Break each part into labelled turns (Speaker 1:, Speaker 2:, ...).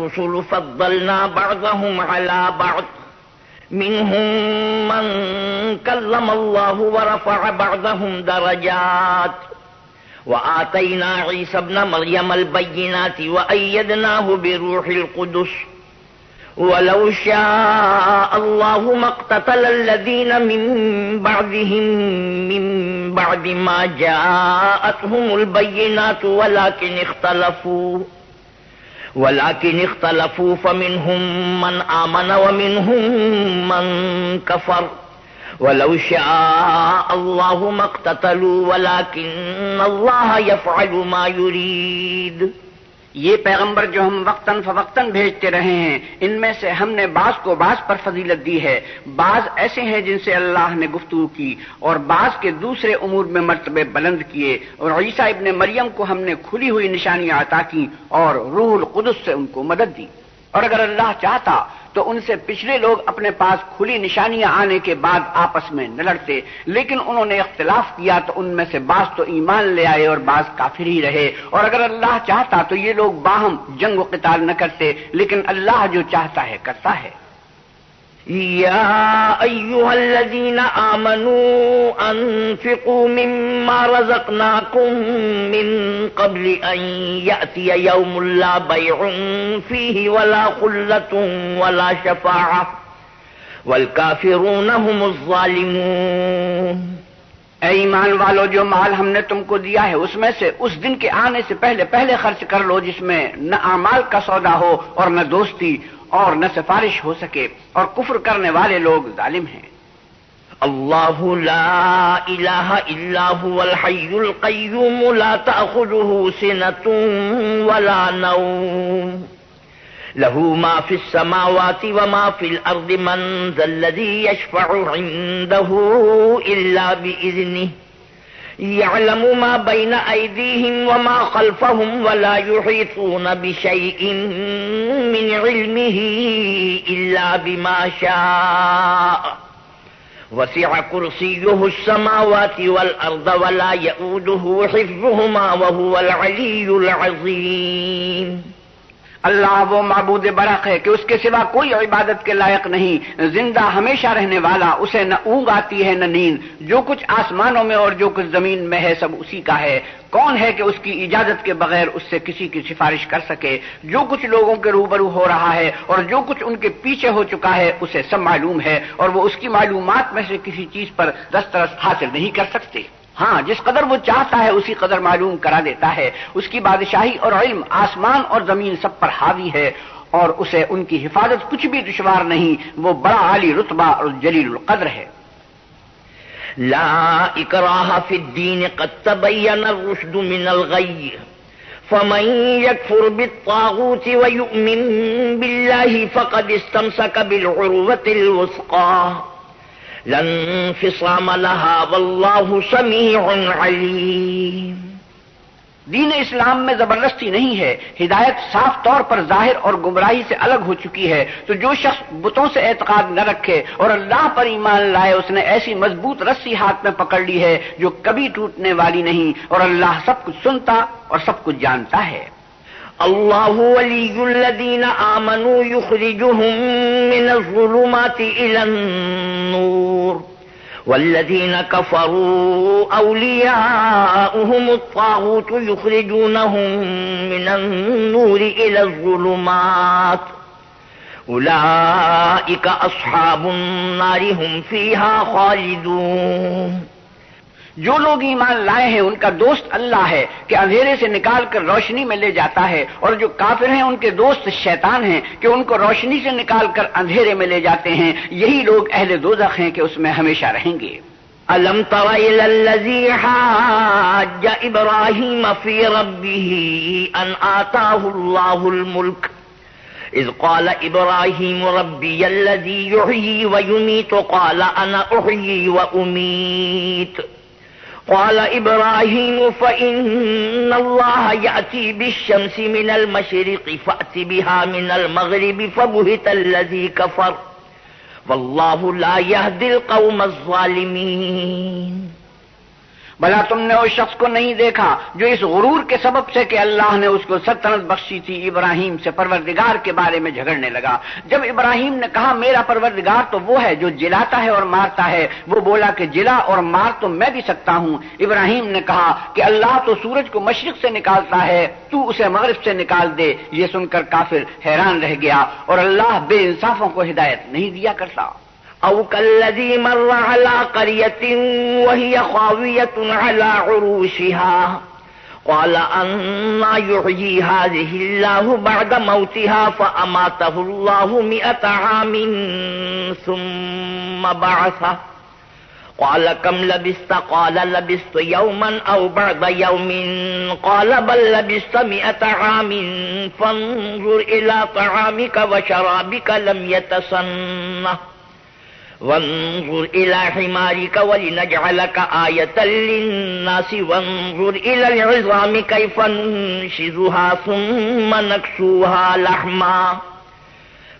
Speaker 1: الرسل فضلنا بعضهم على بعض منهم من كلم الله ورفع بعضهم درجات وآتينا عيسى ابن مريم البينات وأيدناه بروح القدس ولو شاء الله ما اقتتل الذين من بعدهم من بعد ما جاءتهم البينات ولكن اختلفوا فمنهم من آمن ومنهم من كفر ولو شاء الله ما اقتتلوا ولكن الله يفعل ما يريد.
Speaker 2: یہ پیغمبر جو ہم وقتاً فوقتاً بھیجتے رہے ہیں، ان میں سے ہم نے بعض کو بعض پر فضیلت دی ہے، بعض ایسے ہیں جن سے اللہ نے گفتگو کی اور بعض کے دوسرے امور میں مرتبے بلند کیے، اور عیسیٰ ابن مریم کو ہم نے کھلی ہوئی نشانیاں عطا کی اور روح القدس سے ان کو مدد دی. اور اگر اللہ چاہتا تو ان سے پچھلے لوگ اپنے پاس کھلی نشانیاں آنے کے بعد آپس میں نہ لڑتے، لیکن انہوں نے اختلاف کیا تو ان میں سے بعض تو ایمان لے آئے اور بعض کافر ہی رہے. اور اگر اللہ چاہتا تو یہ لوگ باہم جنگ و قتال نہ کرتے، لیکن اللہ جو چاہتا ہے کرتا ہے.
Speaker 1: يا أيها الذين آمنوا أنفقوا مما رزقناكم من قبل أن يأتي يوم لا بيع فيه ولا خلة ولا شفاعة والكافرون هم الظالمون.
Speaker 2: اے ایمان والو، جو مال ہم نے تم کو دیا ہے اس میں سے اس دن کے آنے سے پہلے خرچ کر لو جس میں نہ اعمال کا سودا ہو اور نہ دوستی اور نہ سفارش ہو سکے، اور کفر کرنے والے لوگ ظالم ہیں.
Speaker 1: اللہ لا الہ الا هو الحی القیوم لا تأخذه سنة ولا نوم له ما في السماوات وما في الأرض من ذا الذي يشفع عنده إلا بإذنه يعلم ما بين أيديهم وما خلفهم ولا يحيطون بشيء من علمه إلا بما شاء وسع كرسيه السماوات والأرض ولا يؤوده حفظهما وهو العلي العظيم.
Speaker 2: اللہ وہ معبود برحق ہے کہ اس کے سوا کوئی عبادت کے لائق نہیں، زندہ ہمیشہ رہنے والا، اسے نہ اونگ آتی ہے نہ نیند، جو کچھ آسمانوں میں اور جو کچھ زمین میں ہے سب اسی کا ہے. کون ہے کہ اس کی اجازت کے بغیر اس سے کسی کی سفارش کر سکے؟ جو کچھ لوگوں کے روبرو ہو رہا ہے اور جو کچھ ان کے پیچھے ہو چکا ہے اسے سب معلوم ہے، اور وہ اس کی معلومات میں سے کسی چیز پر دسترس حاصل نہیں کر سکتے. ہاں، جس قدر وہ چاہتا ہے اسی قدر معلوم کرا دیتا ہے. اس کی بادشاہی اور علم آسمان اور زمین سب پر حاوی ہے، اور اسے ان کی حفاظت کچھ بھی دشوار نہیں. وہ بڑا عالی رتبہ اور جلیل القدر ہے.
Speaker 1: لا اکراہ فی الدین قد تبین الرشد من الغی فمن يكفر بالطاغوت ويؤمن بالله فقد استمسك بالعروة الوثقى لا انفصام لها والله سمیع علیم.
Speaker 2: دین اسلام میں زبردستی نہیں ہے، ہدایت صاف طور پر ظاہر اور گمراہی سے الگ ہو چکی ہے. تو جو شخص بتوں سے اعتقاد نہ رکھے اور اللہ پر ایمان لائے، اس نے ایسی مضبوط رسی ہاتھ میں پکڑ لی ہے جو کبھی ٹوٹنے والی نہیں، اور اللہ سب کچھ سنتا اور سب کچھ جانتا ہے.
Speaker 1: اللہ ولی الذین آمنوا یخرجهم من الظلمات الى النور والذین کفروا اولیاؤهم الطاغوت یخرجونهم من النور الى الظلمات اولئک اصحاب النار هم فیہا خالدون.
Speaker 2: جو لوگ ایمان لائے ہیں ان کا دوست اللہ ہے کہ اندھیرے سے نکال کر روشنی میں لے جاتا ہے، اور جو کافر ہیں ان کے دوست شیطان ہیں کہ ان کو روشنی سے نکال کر اندھیرے میں لے جاتے ہیں. یہی لوگ اہل دوزخ ہیں کہ اس میں ہمیشہ رہیں گے.
Speaker 1: ألم تر إلى الذي حاج إبراهيم في ربه أن آتاه الله الملك إذ قال إبراهيم ربي الذي يحيي ويميت قال أنا أحيي وأميت قال إبراهيم فإن الله يأتي بالشمس من المشرق فأت بها من المغرب فبهت الذي كفر واللہ لا یہدی القوم الظالمین.
Speaker 2: بھلا تم نے اس شخص کو نہیں دیکھا جو اس غرور کے سبب سے کہ اللہ نے اس کو سلطنت بخشی تھی ابراہیم سے پروردگار کے بارے میں جھگڑنے لگا؟ جب ابراہیم نے کہا میرا پروردگار تو وہ ہے جو جلاتا ہے اور مارتا ہے، وہ بولا کہ جلا اور مار تو میں بھی سکتا ہوں۔ ابراہیم نے کہا کہ اللہ تو سورج کو مشرق سے نکالتا ہے، تو اسے مغرب سے نکال دے۔ یہ سن کر کافر حیران رہ گیا، اور اللہ بے انصافوں کو ہدایت نہیں دیا کرتا۔
Speaker 1: أو كالذي مر على قرية وهي خاوية على عروشها قال أنى يحيي هذه الله بعد موتها فأماته الله 100 عام ثم بعثه قال كم لبثت قال لبثت يوما أو بعض يوم قال بل لبثت 100 عام فانظر إلى طعامك وشرابك لم يتسنه وانظر إلى حمارك ولنجعلك آية للناس وانظر إلى العظام كيف ننشزها ثم نكسوها لحما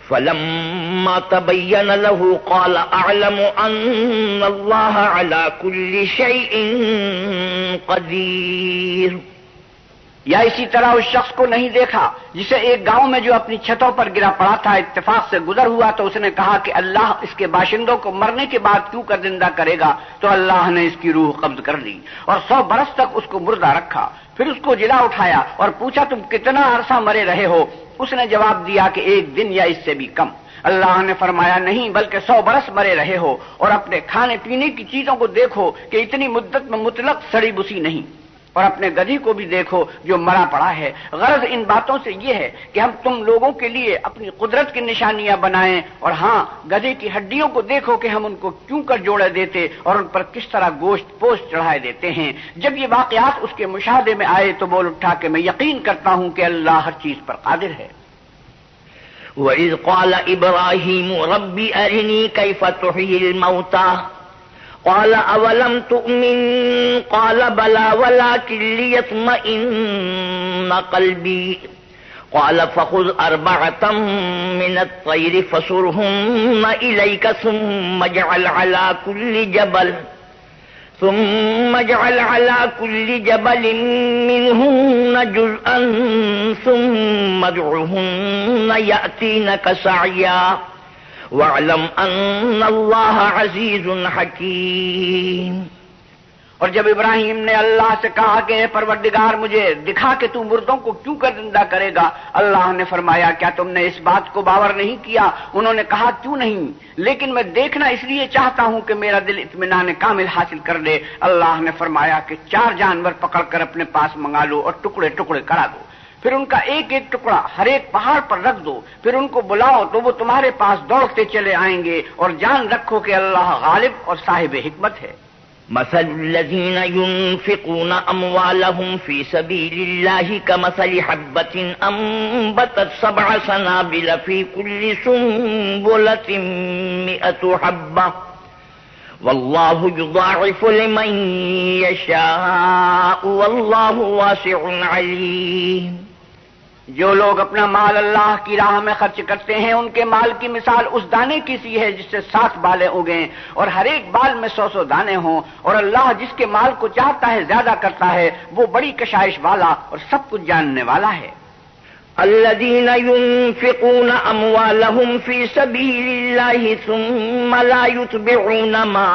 Speaker 1: فلما تبين له قال أعلم أن الله على كل شيء قدير۔
Speaker 2: یا اسی طرح اس شخص کو نہیں دیکھا جسے ایک گاؤں میں جو اپنی چھتوں پر گرا پڑا تھا اتفاق سے گزر ہوا تو اس نے کہا کہ اللہ اس کے باشندوں کو مرنے کے بعد کیوں کر زندہ کرے گا؟ تو اللہ نے اس کی روح قبض کر لی اور 100 برس تک اس کو مردہ رکھا، پھر اس کو جلا اٹھایا اور پوچھا تم کتنا عرصہ مرے رہے ہو؟ اس نے جواب دیا کہ 1 دن یا اس سے بھی کم۔ اللہ نے فرمایا نہیں بلکہ 100 برس مرے رہے ہو، اور اپنے کھانے پینے کی چیزوں کو دیکھو کہ اتنی مدت میں مطلق سڑی بسی نہیں، اور اپنے گدھی کو بھی دیکھو جو مرا پڑا ہے۔ غرض ان باتوں سے یہ ہے کہ ہم تم لوگوں کے لیے اپنی قدرت کی نشانیاں بنائیں، اور ہاں گدھے کی ہڈیوں کو دیکھو کہ ہم ان کو کیوں کر جوڑے دیتے اور ان پر کس طرح گوشت پوست چڑھائے دیتے ہیں۔ جب یہ واقعات اس کے مشاہدے میں آئے تو بول اٹھا کہ میں یقین کرتا ہوں کہ اللہ ہر چیز پر قادر ہے۔
Speaker 1: وَإِذْ قَالَ إِبْرَاهِيمُ رَبِّ أَرِنِي كَيْفَ تُحْيِي الْمَوْتَى قال أولم تؤمن قال بلى ولكن ليطمئن قلبي قال فخذ 4 من الطير فصرهن إليك ثم اجعل على كل جبل منهن جزءا ثم ادعهن يأتينك سعيا وَاعْلَمْ أَنَّ اللَّهَ عَزِيزٌ حَكِيمٌ۔
Speaker 2: اور جب ابراہیم نے اللہ سے کہا کہ اے پروردگار مجھے دکھا کہ تو مردوں کو کیوں کر زندہ کرے گا، اللہ نے فرمایا کیا تم نے اس بات کو باور نہیں کیا؟ انہوں نے کہا کیوں نہیں، لیکن میں دیکھنا اس لیے چاہتا ہوں کہ میرا دل اطمینان کامل حاصل کر لے۔ اللہ نے فرمایا کہ 4 جانور پکڑ کر اپنے پاس منگا لو اور ٹکڑے ٹکڑے کرا دو، پھر ان کا ایک ایک ٹکڑا ہر ایک پہاڑ پر رکھ دو، پھر ان کو بلاؤ تو وہ تمہارے پاس دوڑتے چلے آئیں گے، اور جان رکھو کہ اللہ غالب اور صاحب حکمت ہے۔
Speaker 1: مثل الذين ينفقون أموالهم في سبيل الله كمثل حبة أنبتت 7 سنابل في كل سنبلة 100 حبة والله يضاعف لمن يشاء والله واسع عليم۔
Speaker 2: جو لوگ اپنا مال اللہ کی راہ میں خرچ کرتے ہیں ان کے مال کی مثال اس دانے کی سی ہے جس سے 7 بالیں اگیں اور ہر ایک بال میں 100 دانے ہوں، اور اللہ جس کے مال کو چاہتا ہے زیادہ کرتا ہے، وہ بڑی کشائش والا اور سب کچھ جاننے والا ہے۔
Speaker 1: الذين ينفقون أموالهم في سبيل الله ثم لا يتبعون ما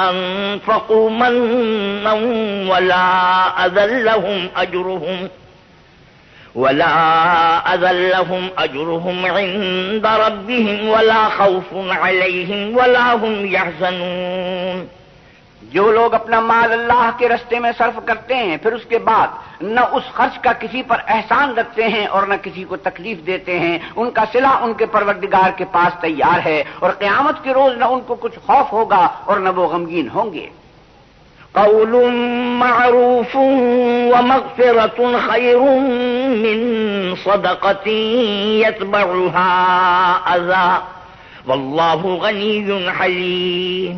Speaker 1: أنفقوا منا ولا أذل لهم أجرهم عند ربهم ولا خوف عليهم ولا هم يحزنون۔
Speaker 2: جو لوگ اپنا مال اللہ کے رستے میں صرف کرتے ہیں پھر اس کے بعد نہ اس خرچ کا کسی پر احسان رکھتے ہیں اور نہ کسی کو تکلیف دیتے ہیں، ان کا صلہ ان کے پروردگار کے پاس تیار ہے، اور قیامت کے روز نہ ان کو کچھ خوف ہوگا اور نہ وہ غمگین ہوں گے۔
Speaker 1: قول معروف ومغفرة خير من صدقة يتبعها أذى والله غني حليم۔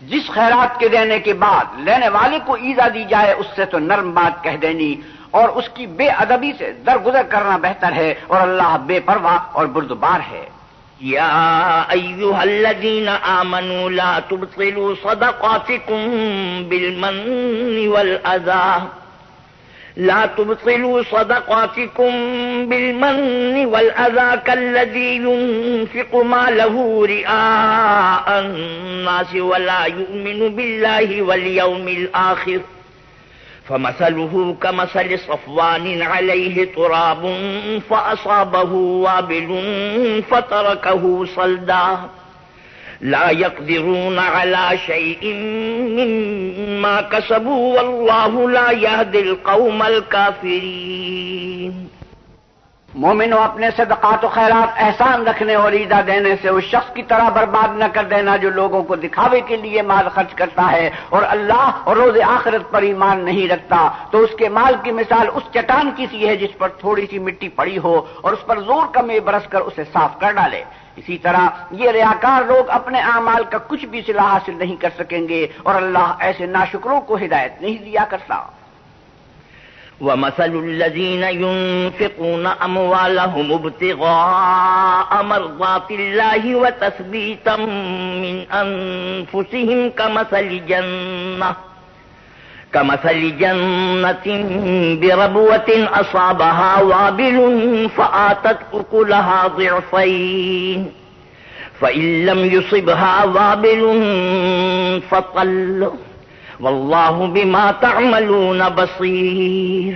Speaker 2: جس خیرات کے دینے کے بعد لینے والے کو ایذا دی جائے اس سے تو نرم بات کہہ دینی اور اس کی بے ادبی سے درگزر کرنا بہتر ہے، اور اللہ بے پرواہ اور بردبار ہے۔
Speaker 1: يا أيها الذين آمنوا لا تبطلوا صدقاتكم بالمن والأذى كالذي ينفق ماله رئاء الناس ولا يؤمن بالله واليوم الآخر فمثله كمثل صفوان عليه تراب فأصابه وابل فتركه صلدا لا يقدرون على شيء مما كسبوا والله لا يهدي القوم الكافرين.
Speaker 2: مومنوں، اپنے صدقات و خیرات احسان رکھنے اور عیدہ دینے سے اس شخص کی طرح برباد نہ کر دینا جو لوگوں کو دکھاوے کے لیے مال خرچ کرتا ہے اور اللہ اور روز آخرت پر ایمان نہیں رکھتا، تو اس کے مال کی مثال اس چٹان کی سی ہے جس پر تھوڑی سی مٹی پڑی ہو اور اس پر زور کا مے برس کر اسے صاف کر ڈالے. اسی طرح یہ ریاکار لوگ اپنے اعمال کا کچھ بھی صلاح حاصل نہیں کر سکیں گے اور اللہ ایسے ناشکروں کو ہدایت نہیں دیا کرتا.
Speaker 1: وَمَثَلُ الَّذِينَ يُنفِقُونَ أَمْوَالَهُمُ ابْتِغَاءَ مَرْضَاتِ اللَّهِ وَتَثْبِيتًا مِّنْ أَنفُسِهِمْ كَمَثَلِ جَنَّةٍ بِرَبْوَةٍ أَصَابَهَا وَابِلٌ فَآتَتْ أُكُلَهَا ضِعْفَيْنِ فَإِن لَّمْ يُصِبْهَا وَابِلٌ فَطَلٌّ واللہ بما تعملون بصیر.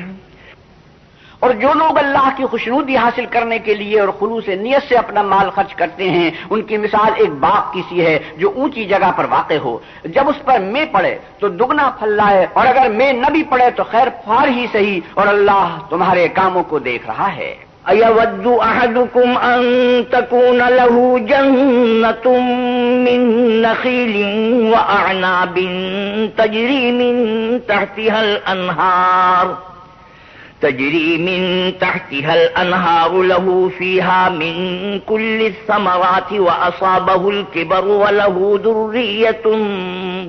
Speaker 2: اور جو لوگ اللہ کی خوشنودی حاصل کرنے کے لیے اور خلوص نیت سے اپنا مال خرچ کرتے ہیں، ان کی مثال ایک باغ کی سی ہے جو اونچی جگہ پر واقع ہو. جب اس پر مے پڑے تو دگنا پھل لائے اور اگر مے نہ بھی پڑے تو خیر پھار ہی صحیح، اور اللہ تمہارے کاموں کو دیکھ رہا ہے.
Speaker 1: أَيَوَدُّ أَحَدُكُمْ أَن تَكُونَ لَهُ جَنَّةٌ مِّن نَخِيلٍ وَأَعْنَابٍ تَجْرِي مِن تَحْتِهَا الْأَنْهَارُ لَهُ فِيهَا مِن كُلِّ الثَّمَرَاتِ وَأَصَابَهُ الْكِبَرُ وَلَهُ ذُرِّيَّةٌ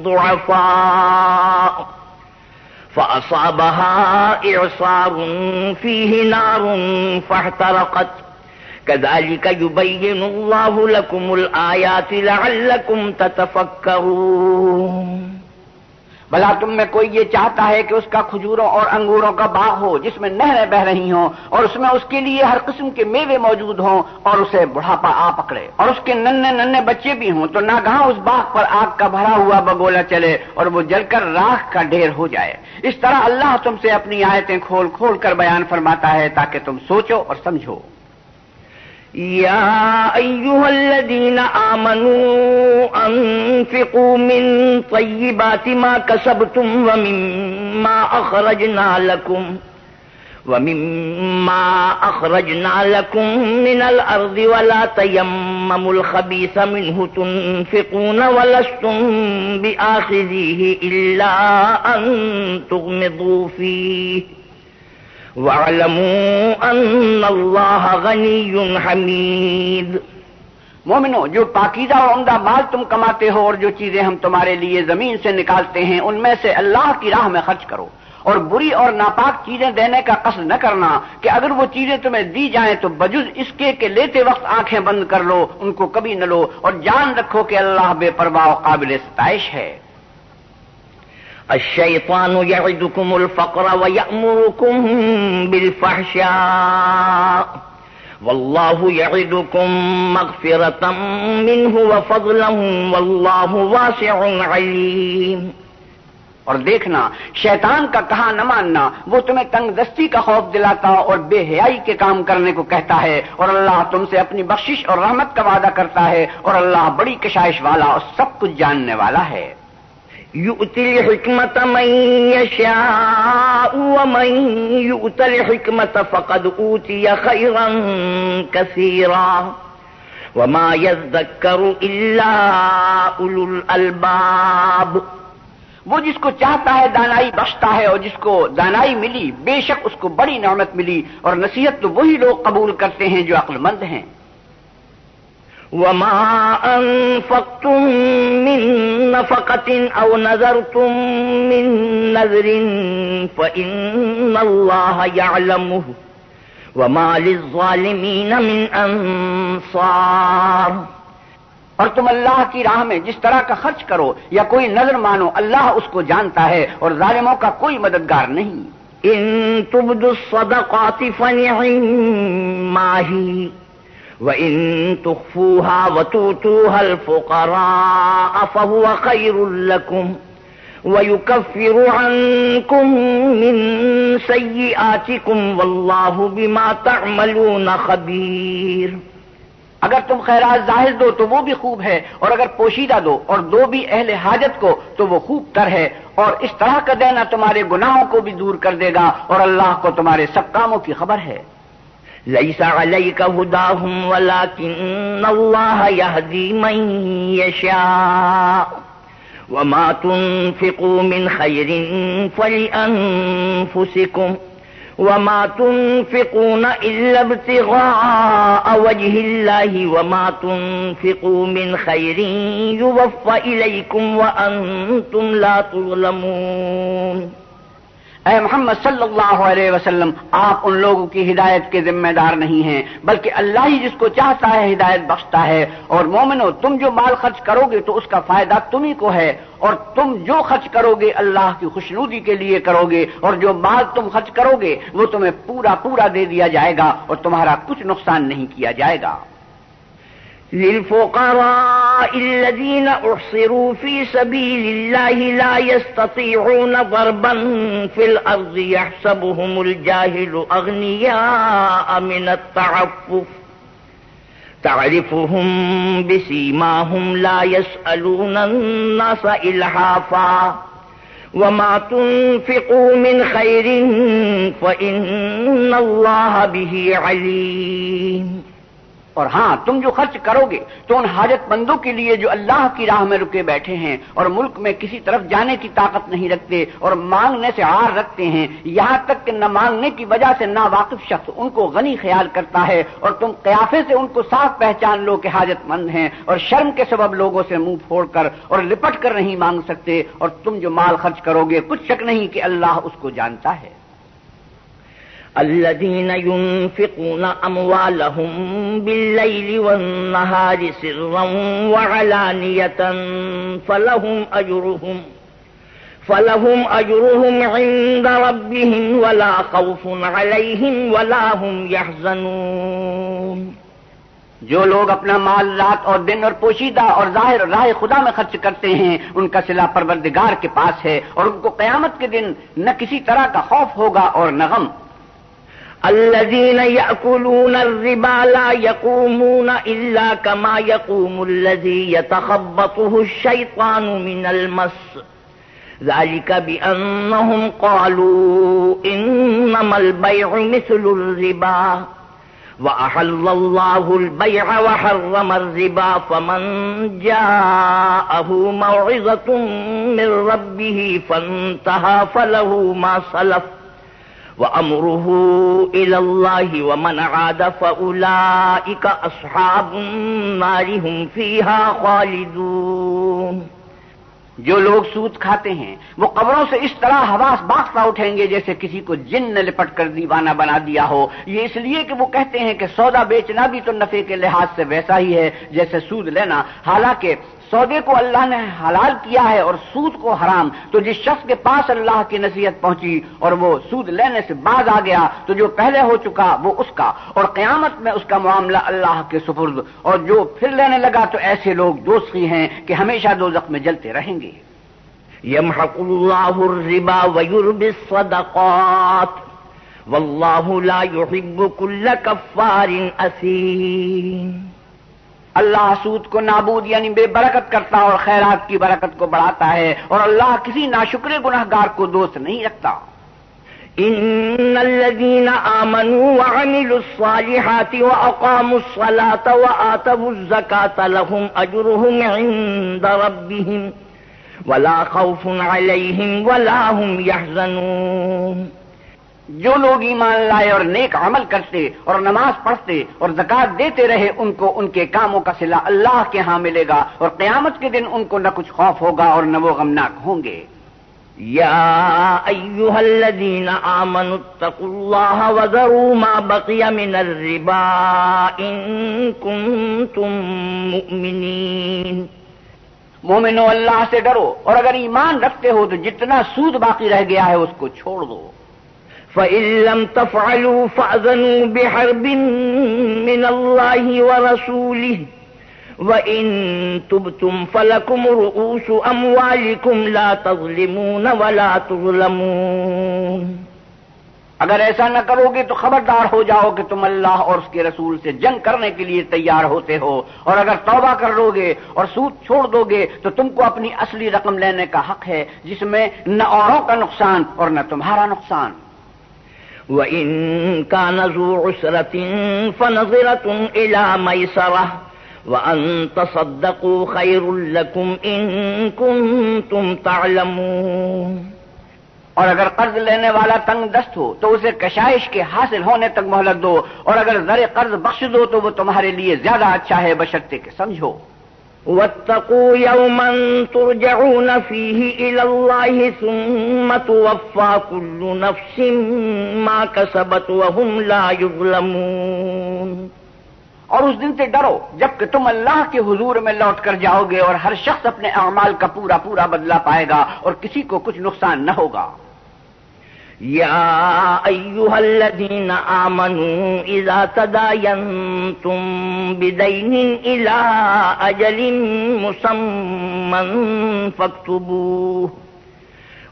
Speaker 1: ضُعَفَاءُ فأصابها إعصار فيه نار فاحترقت كذلك يبين الله لكم الآيات لعلكم تتفكرون.
Speaker 2: بھلا تم میں کوئی یہ چاہتا ہے کہ اس کا کھجوروں اور انگوروں کا باغ ہو جس میں نہریں بہ رہی ہوں اور اس میں اس کے لیے ہر قسم کے میوے موجود ہوں اور اسے بڑھاپا آ پکڑے اور اس کے ننھے ننھے بچے بھی ہوں تو ناگہاں اس باغ پر آگ کا بھرا ہوا بگولا چلے اور وہ جل کر راکھ کا ڈھیر ہو جائے. اس طرح اللہ تم سے اپنی آیتیں کھول کھول کر بیان فرماتا ہے تاکہ تم سوچو اور سمجھو.
Speaker 1: يا أيها الذين آمنوا أنفقوا من طيبات ما كسبتم ومما أخرجنا لكم من الأرض ولا تيمموا الخبيث منه تنفقون ولستم بآخذيه إلا أن تغمضوا فيه وَاعْلَمُوا أَنَّ اللَّهَ غَنِيٌّ حَمِيدٌ.
Speaker 2: مومنو، جو پاکیزہ اور عمدہ مال تم کماتے ہو اور جو چیزیں ہم تمہارے لیے زمین سے نکالتے ہیں ان میں سے اللہ کی راہ میں خرچ کرو، اور بری اور ناپاک چیزیں دینے کا قصد نہ کرنا کہ اگر وہ چیزیں تمہیں دی جائیں تو بجز اس کے کہ لیتے وقت آنکھیں بند کر لو، ان کو کبھی نہ لو، اور جان رکھو کہ اللہ بے پرواہ و قابل ستائش ہے.
Speaker 1: الشیطان یعدکم الفقر ویأمرکم بالفحشاء واللہ یعدکم مغفرة منہ وفضلا واللہ واسع علیم.
Speaker 2: اور دیکھنا، شیطان کا کہا نہ ماننا وہ تمہیں تنگ دستی کا خوف دلاتا اور بے حیائی کے کام کرنے کو کہتا ہے، اور اللہ تم سے اپنی بخشش اور رحمت کا وعدہ کرتا ہے، اور اللہ بڑی کشائش والا اور سب کچھ جاننے والا ہے.
Speaker 1: یؤتی الحکمت من یشاء ومن یؤت الحکمت فقد اوتی خیرا کثیرا وما یذکر الا اولو الالباب.
Speaker 2: وہ جس کو چاہتا ہے دانائی بخشتا ہے، اور جس کو دانائی ملی بے شک اس کو بڑی نعمت ملی، اور نصیحت تو وہی لوگ قبول کرتے ہیں جو عقل مند ہیں.
Speaker 1: وما انفقتم من نفقة او نذرتم من نذر فإن الله يعلمه وما للظالمین من انصار.
Speaker 2: اور تم اللہ کی راہ میں جس طرح کا خرچ کرو یا کوئی نظر مانو اللہ اس کو جانتا ہے اور ظالموں کا کوئی مددگار نہیں.
Speaker 1: ان تبدوا الصدقات فنعما هي وان تخفوها وتؤتوها الفقراء فهو خير لكم ويكفر عنكم من سيئاتكم والله بما تعملون خبير.
Speaker 2: اگر تم خیرات ظاہر دو تو وہ بھی خوب ہے، اور اگر پوشیدہ دو اور دو بھی اہل حاجت کو تو وہ خوب تر ہے، اور اس طرح کا دینا تمہارے گناہوں کو بھی دور کر دے گا اور اللہ کو تمہارے سب کاموں کی خبر ہے.
Speaker 1: ليس عليك هداهم ولكن الله يهدي من يشاء وما تنفقوا من خير فلأنفسكم وما تنفقون إلا ابتغاء وجه الله وما تنفقوا من خير يوفى إليكم وأنتم لا تظلمون.
Speaker 2: اے محمد صلی اللہ علیہ وسلم، آپ ان لوگوں کی ہدایت کے ذمہ دار نہیں ہیں، بلکہ اللہ ہی جس کو چاہتا ہے ہدایت بخشتا ہے. اور مومنو، تم جو مال خرچ کرو گے تو اس کا فائدہ تمہیں کو ہے، اور تم جو خرچ کرو گے اللہ کی خوشنودی کے لیے کرو گے، اور جو مال تم خرچ کرو گے وہ تمہیں پورا پورا دے دیا جائے گا اور تمہارا کچھ نقصان نہیں کیا جائے گا.
Speaker 1: للفقراء الذين احصروا في سبيل الله لا يستطيعون ضربا في الارض يحسبهم الجاهل اغنياء من التعفف تعرفهم بسيماهم لا يسألون الناس إلحافا وما تنفقوا من خير فإن الله به عليم.
Speaker 2: اور ہاں، تم جو خرچ کرو گے تو ان حاجت مندوں کے لیے جو اللہ کی راہ میں رکے بیٹھے ہیں اور ملک میں کسی طرف جانے کی طاقت نہیں رکھتے اور مانگنے سے عار رکھتے ہیں، یہاں تک کہ نہ مانگنے کی وجہ سے ناواقف شخص ان کو غنی خیال کرتا ہے، اور تم قیافے سے ان کو صاف پہچان لو کہ حاجت مند ہیں اور شرم کے سبب لوگوں سے منہ پھوڑ کر اور لپٹ کر نہیں مانگ سکتے، اور تم جو مال خرچ کرو گے کچھ شک نہیں کہ اللہ اس کو جانتا ہے.
Speaker 1: الذين ينفقون أموالهم بالليل والنهار سرا وعلانية فلهم أجرهم عند ربهم ولا خوف عليهم ولا هم يحزنون.
Speaker 2: جو لوگ اپنا مال رات اور دن اور پوشیدہ اور ظاہر راہ خدا میں خرچ کرتے ہیں ان کا صلہ پروردگار کے پاس ہے، اور ان کو قیامت کے دن نہ کسی طرح کا خوف ہوگا اور نہ غم.
Speaker 1: الذين يأكلون الربا لا يقومون إلا كما يقوم الذي يتخبطه الشيطان من المس ذلك بأنهم قالوا إنما البيع مثل الربا وأحل الله البيع وحرم الربا فمن جاءه موعظة من ربه فانتهى فله ما سلف وَأَمْرُهُ إِلَى اللَّهِ وَمَنْ عَادَ فَأُولَئِكَ أَصْحَابُ النَّارِ هُمْ فِيهَا خَالِدُونَ.
Speaker 2: جو لوگ سود کھاتے ہیں وہ قبروں سے اس طرح حواس باختہ اٹھیں گے جیسے کسی کو جن نے لپٹ کر دیوانہ بنا دیا ہو. یہ اس لیے کہ وہ کہتے ہیں کہ سودا بیچنا بھی تو نفع کے لحاظ سے ویسا ہی ہے جیسے سود لینا، حالانکہ سودے کو اللہ نے حلال کیا ہے اور سود کو حرام. تو جس شخص کے پاس اللہ کی نصیحت پہنچی اور وہ سود لینے سے باز آ گیا تو جو پہلے ہو چکا وہ اس کا، اور قیامت میں اس کا معاملہ اللہ کے سپرد. اور جو پھر لینے لگا تو ایسے لوگ دوزخی ہیں کہ ہمیشہ دوزخ میں جلتے رہیں گے.
Speaker 1: يمحق الله الربا ويربي الصدقات والله لا يحب كل كفار أثيم.
Speaker 2: اللہ سود کو نابود یعنی بے برکت کرتا اور خیرات کی برکت کو بڑھاتا ہے، اور اللہ کسی ناشکر گنہگار کو دوست نہیں رکھتا.
Speaker 1: ان الذين آمنوا وعملوا الصالحات واقاموا الصلاة وآتوا الزكاة لهم اجرهم عند ربهم ولا خوف عليهم ولا هم يحزنون.
Speaker 2: جو لوگ ایمان لائے اور نیک عمل کرتے اور نماز پڑھتے اور زکوٰۃ دیتے رہے ان کو ان کے کاموں کا صلہ اللہ کے ہاں ملے گا، اور قیامت کے دن ان کو نہ کچھ خوف ہوگا اور نہ وہ غمناک ہوں گے.
Speaker 1: يا أيها الذين آمنوا اتقوا الله وذروا ما بقي من الربا إن كنتم مؤمنين.
Speaker 2: مومنو اللہ سے ڈرو اور اگر ایمان رکھتے ہو تو جتنا سود باقی رہ گیا ہے اس کو چھوڑ دو.
Speaker 1: فإن لم تفعلوا فأذنوا بحرب من الله ورسوله وَإِن تُبْتُمْ فَلَكُمْ رُؤُوسُ أَمْوَالِكُمْ لَا تَظْلِمُونَ وَلَا تُظْلَمُونَ.
Speaker 2: اگر ایسا نہ کرو گے تو خبردار ہو جاؤ کہ تم اللہ اور اس کے رسول سے جنگ کرنے کے لیے تیار ہوتے ہو، اور اگر توبہ کر لو گے اور سود چھوڑ دو گے تو تم کو اپنی اصلی رقم لینے کا حق ہے، جس میں نہ اوروں کا نقصان اور نہ تمہارا نقصان.
Speaker 1: وَإِن كَانَ ذُو عُسْرَةٍ فَنَظِرَةٌ إِلَى مَيْسَرَةٍ وَأَن تَصَدَّقُوا خَيْرٌ لَكُمْ إِن كُنتُمْ تَعْلَمُونَ.
Speaker 2: اور اگر قرض لینے والا تنگ دست ہو تو اسے کشائش کے حاصل ہونے تک مہلت دو، اور اگر زر قرض بخش دو تو وہ تمہارے لیے زیادہ اچھا ہے، بشرطے کہ سمجھو.
Speaker 1: وَاتَّقُوا يَوْمًا تُرْجَعُونَ فِيهِ إِلَى اللَّهِ ثُمَّ تُوَفَّى كُلُّ نَفْسٍ مَا كَسَبَتْ وَهُمْ لَا يُظْلَمُونَ.
Speaker 2: اور اس دن سے ڈرو جب کہ تم اللہ کے حضور میں لوٹ کر جاؤ گے اور ہر شخص اپنے اعمال کا پورا پورا بدلہ پائے گا اور کسی کو کچھ نقصان نہ ہوگا.
Speaker 1: يا أيها الذين آمنوا إذا تداينتم بدين إلى أجل مسمى فاكتبوه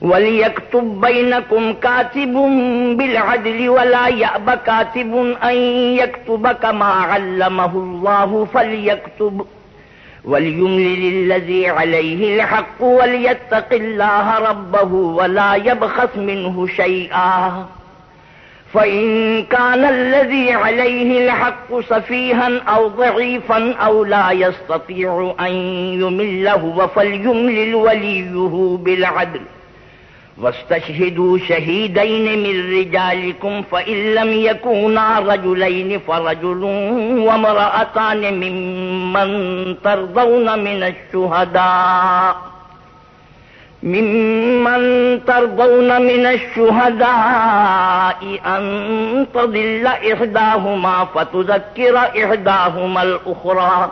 Speaker 1: وليكتب بينكم كاتب بالعدل ولا يأب كاتب أن يكتب كما علمه الله فليكتب وليملل الذي عليه الحق وليتق الله ربه ولا يبخس منه شيئا فإن كان الذي عليه الحق سفيها أو ضعيفا أو لا يستطيع أن يمل هو فليملل وليه بالعدل واستشهدوا شهيدين من رجالكم فإن لم يكونا رجلين فرجل وامرأتان ممن ترضون من الشهداء أن تضل إحداهما فتذكر إحداهما الأخرى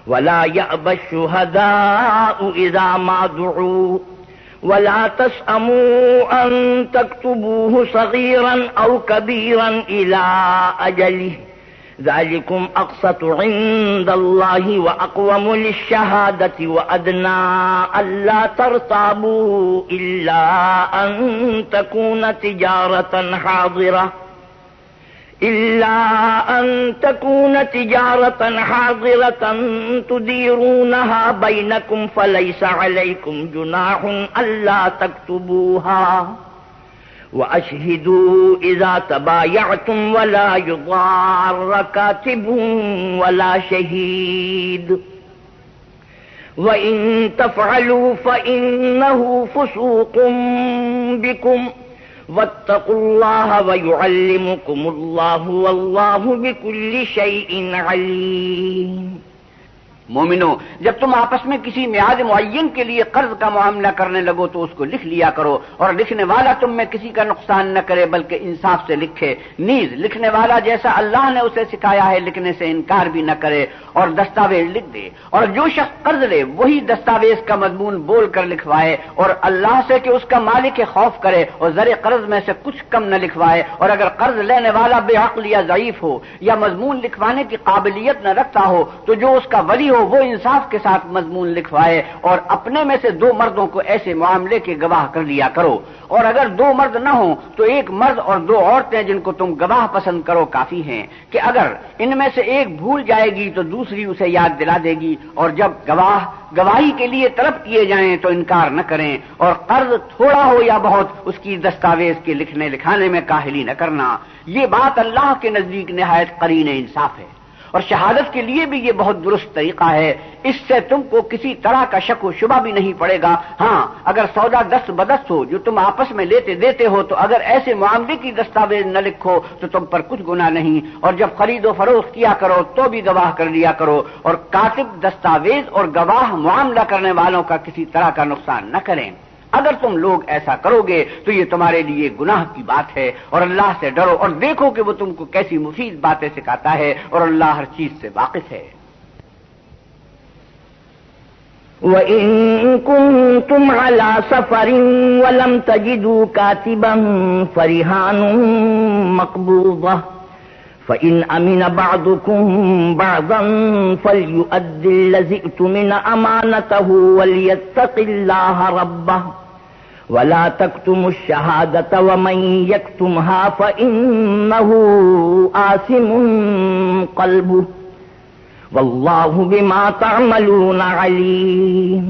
Speaker 1: ولا يأبى الشهداء إذا ما دعوا ولا تسأموا أن تكتبوه صغيرا أو كبيرا إلى أجله ذلكم أقسط عند الله وأقوم للشهادة وأدنى ألا ترتابوا إلا أن تكون تجارة حاضرة تديرونها بينكم فليس عليكم جناح ألا تكتبوها وأشهدوا إذا تبايعتم ولا يضار كاتب ولا شهيد وإن تفعلوا فإنه فسوق بكم واتقوا الله ويعلمكم الله والله بكل شيء عليم.
Speaker 2: مومنو، جب تم آپس میں کسی میعاد معین کے لیے قرض کا معاملہ کرنے لگو تو اس کو لکھ لیا کرو، اور لکھنے والا تم میں کسی کا نقصان نہ کرے بلکہ انصاف سے لکھے. نیز لکھنے والا جیسا اللہ نے اسے سکھایا ہے لکھنے سے انکار بھی نہ کرے اور دستاویز لکھ دے. اور جو شخص قرض لے وہی دستاویز کا مضمون بول کر لکھوائے، اور اللہ سے کہ اس کا مالک خوف کرے اور زر قرض میں سے کچھ کم نہ لکھوائے. اور اگر قرض لینے والا بے عقل یا ضعیف ہو یا مضمون لکھوانے کی قابلیت نہ رکھتا ہو تو جو اس کا ولی ہو وہ انصاف کے ساتھ مضمون لکھوائے، اور اپنے میں سے 2 مردوں کو ایسے معاملے کے گواہ کر لیا کرو. اور اگر 2 مرد نہ ہوں تو 1 مرد اور 2 عورتیں جن کو تم گواہ پسند کرو کافی ہیں، کہ اگر ان میں سے ایک بھول جائے گی تو دوسری اسے یاد دلا دے گی. اور جب گواہی کے لیے طلب کیے جائیں تو انکار نہ کریں. اور قرض تھوڑا ہو یا بہت اس کی دستاویز کے لکھنے لکھانے میں کاہلی نہ کرنا. یہ بات اللہ کے نزدیک نہایت قرین انصاف ہے. اور شہادت کے لیے بھی یہ بہت درست طریقہ ہے، اس سے تم کو کسی طرح کا شک و شبہ بھی نہیں پڑے گا. ہاں، اگر سودا دست بدست ہو جو تم آپس میں لیتے دیتے ہو تو اگر ایسے معاملے کی دستاویز نہ لکھو تو تم پر کچھ گناہ نہیں. اور جب خرید و فروخت کیا کرو تو بھی گواہ کر لیا کرو، اور کاتب دستاویز اور گواہ معاملہ کرنے والوں کا کسی طرح کا نقصان نہ کریں. اگر تم لوگ ایسا کرو گے تو یہ تمہارے لیے گناہ کی بات ہے، اور اللہ سے ڈرو اور دیکھو کہ وہ تم کو کیسی مفید باتیں سکھاتا ہے، اور اللہ ہر چیز سے واقف ہے۔
Speaker 1: وَإِن كُنتُمْ عَلَى سَفَرٍ وَلَمْ تَجِدُوا كَاتِبًا فَرِهَانٌ مَقْبُوضَةٌ فَإِنْ أَمِنَ بَعْضُكُمْ بَعْضًا فَلْيُؤَدِّ الَّذِي اؤْتُمِنَ أَمَانَتَهُ وَلْيَتَّقِ اللَّهَ رَبَّهُ وَلَا تَكْتُمُوا الشَّهَادَةَ وَمَنْ يَكْتُمْهَا فَإِنَّهُ آثِمٌ قَلْبُهُ وَاللَّهُ بِمَا تَعْمَلُونَ عَلِيمٌ۔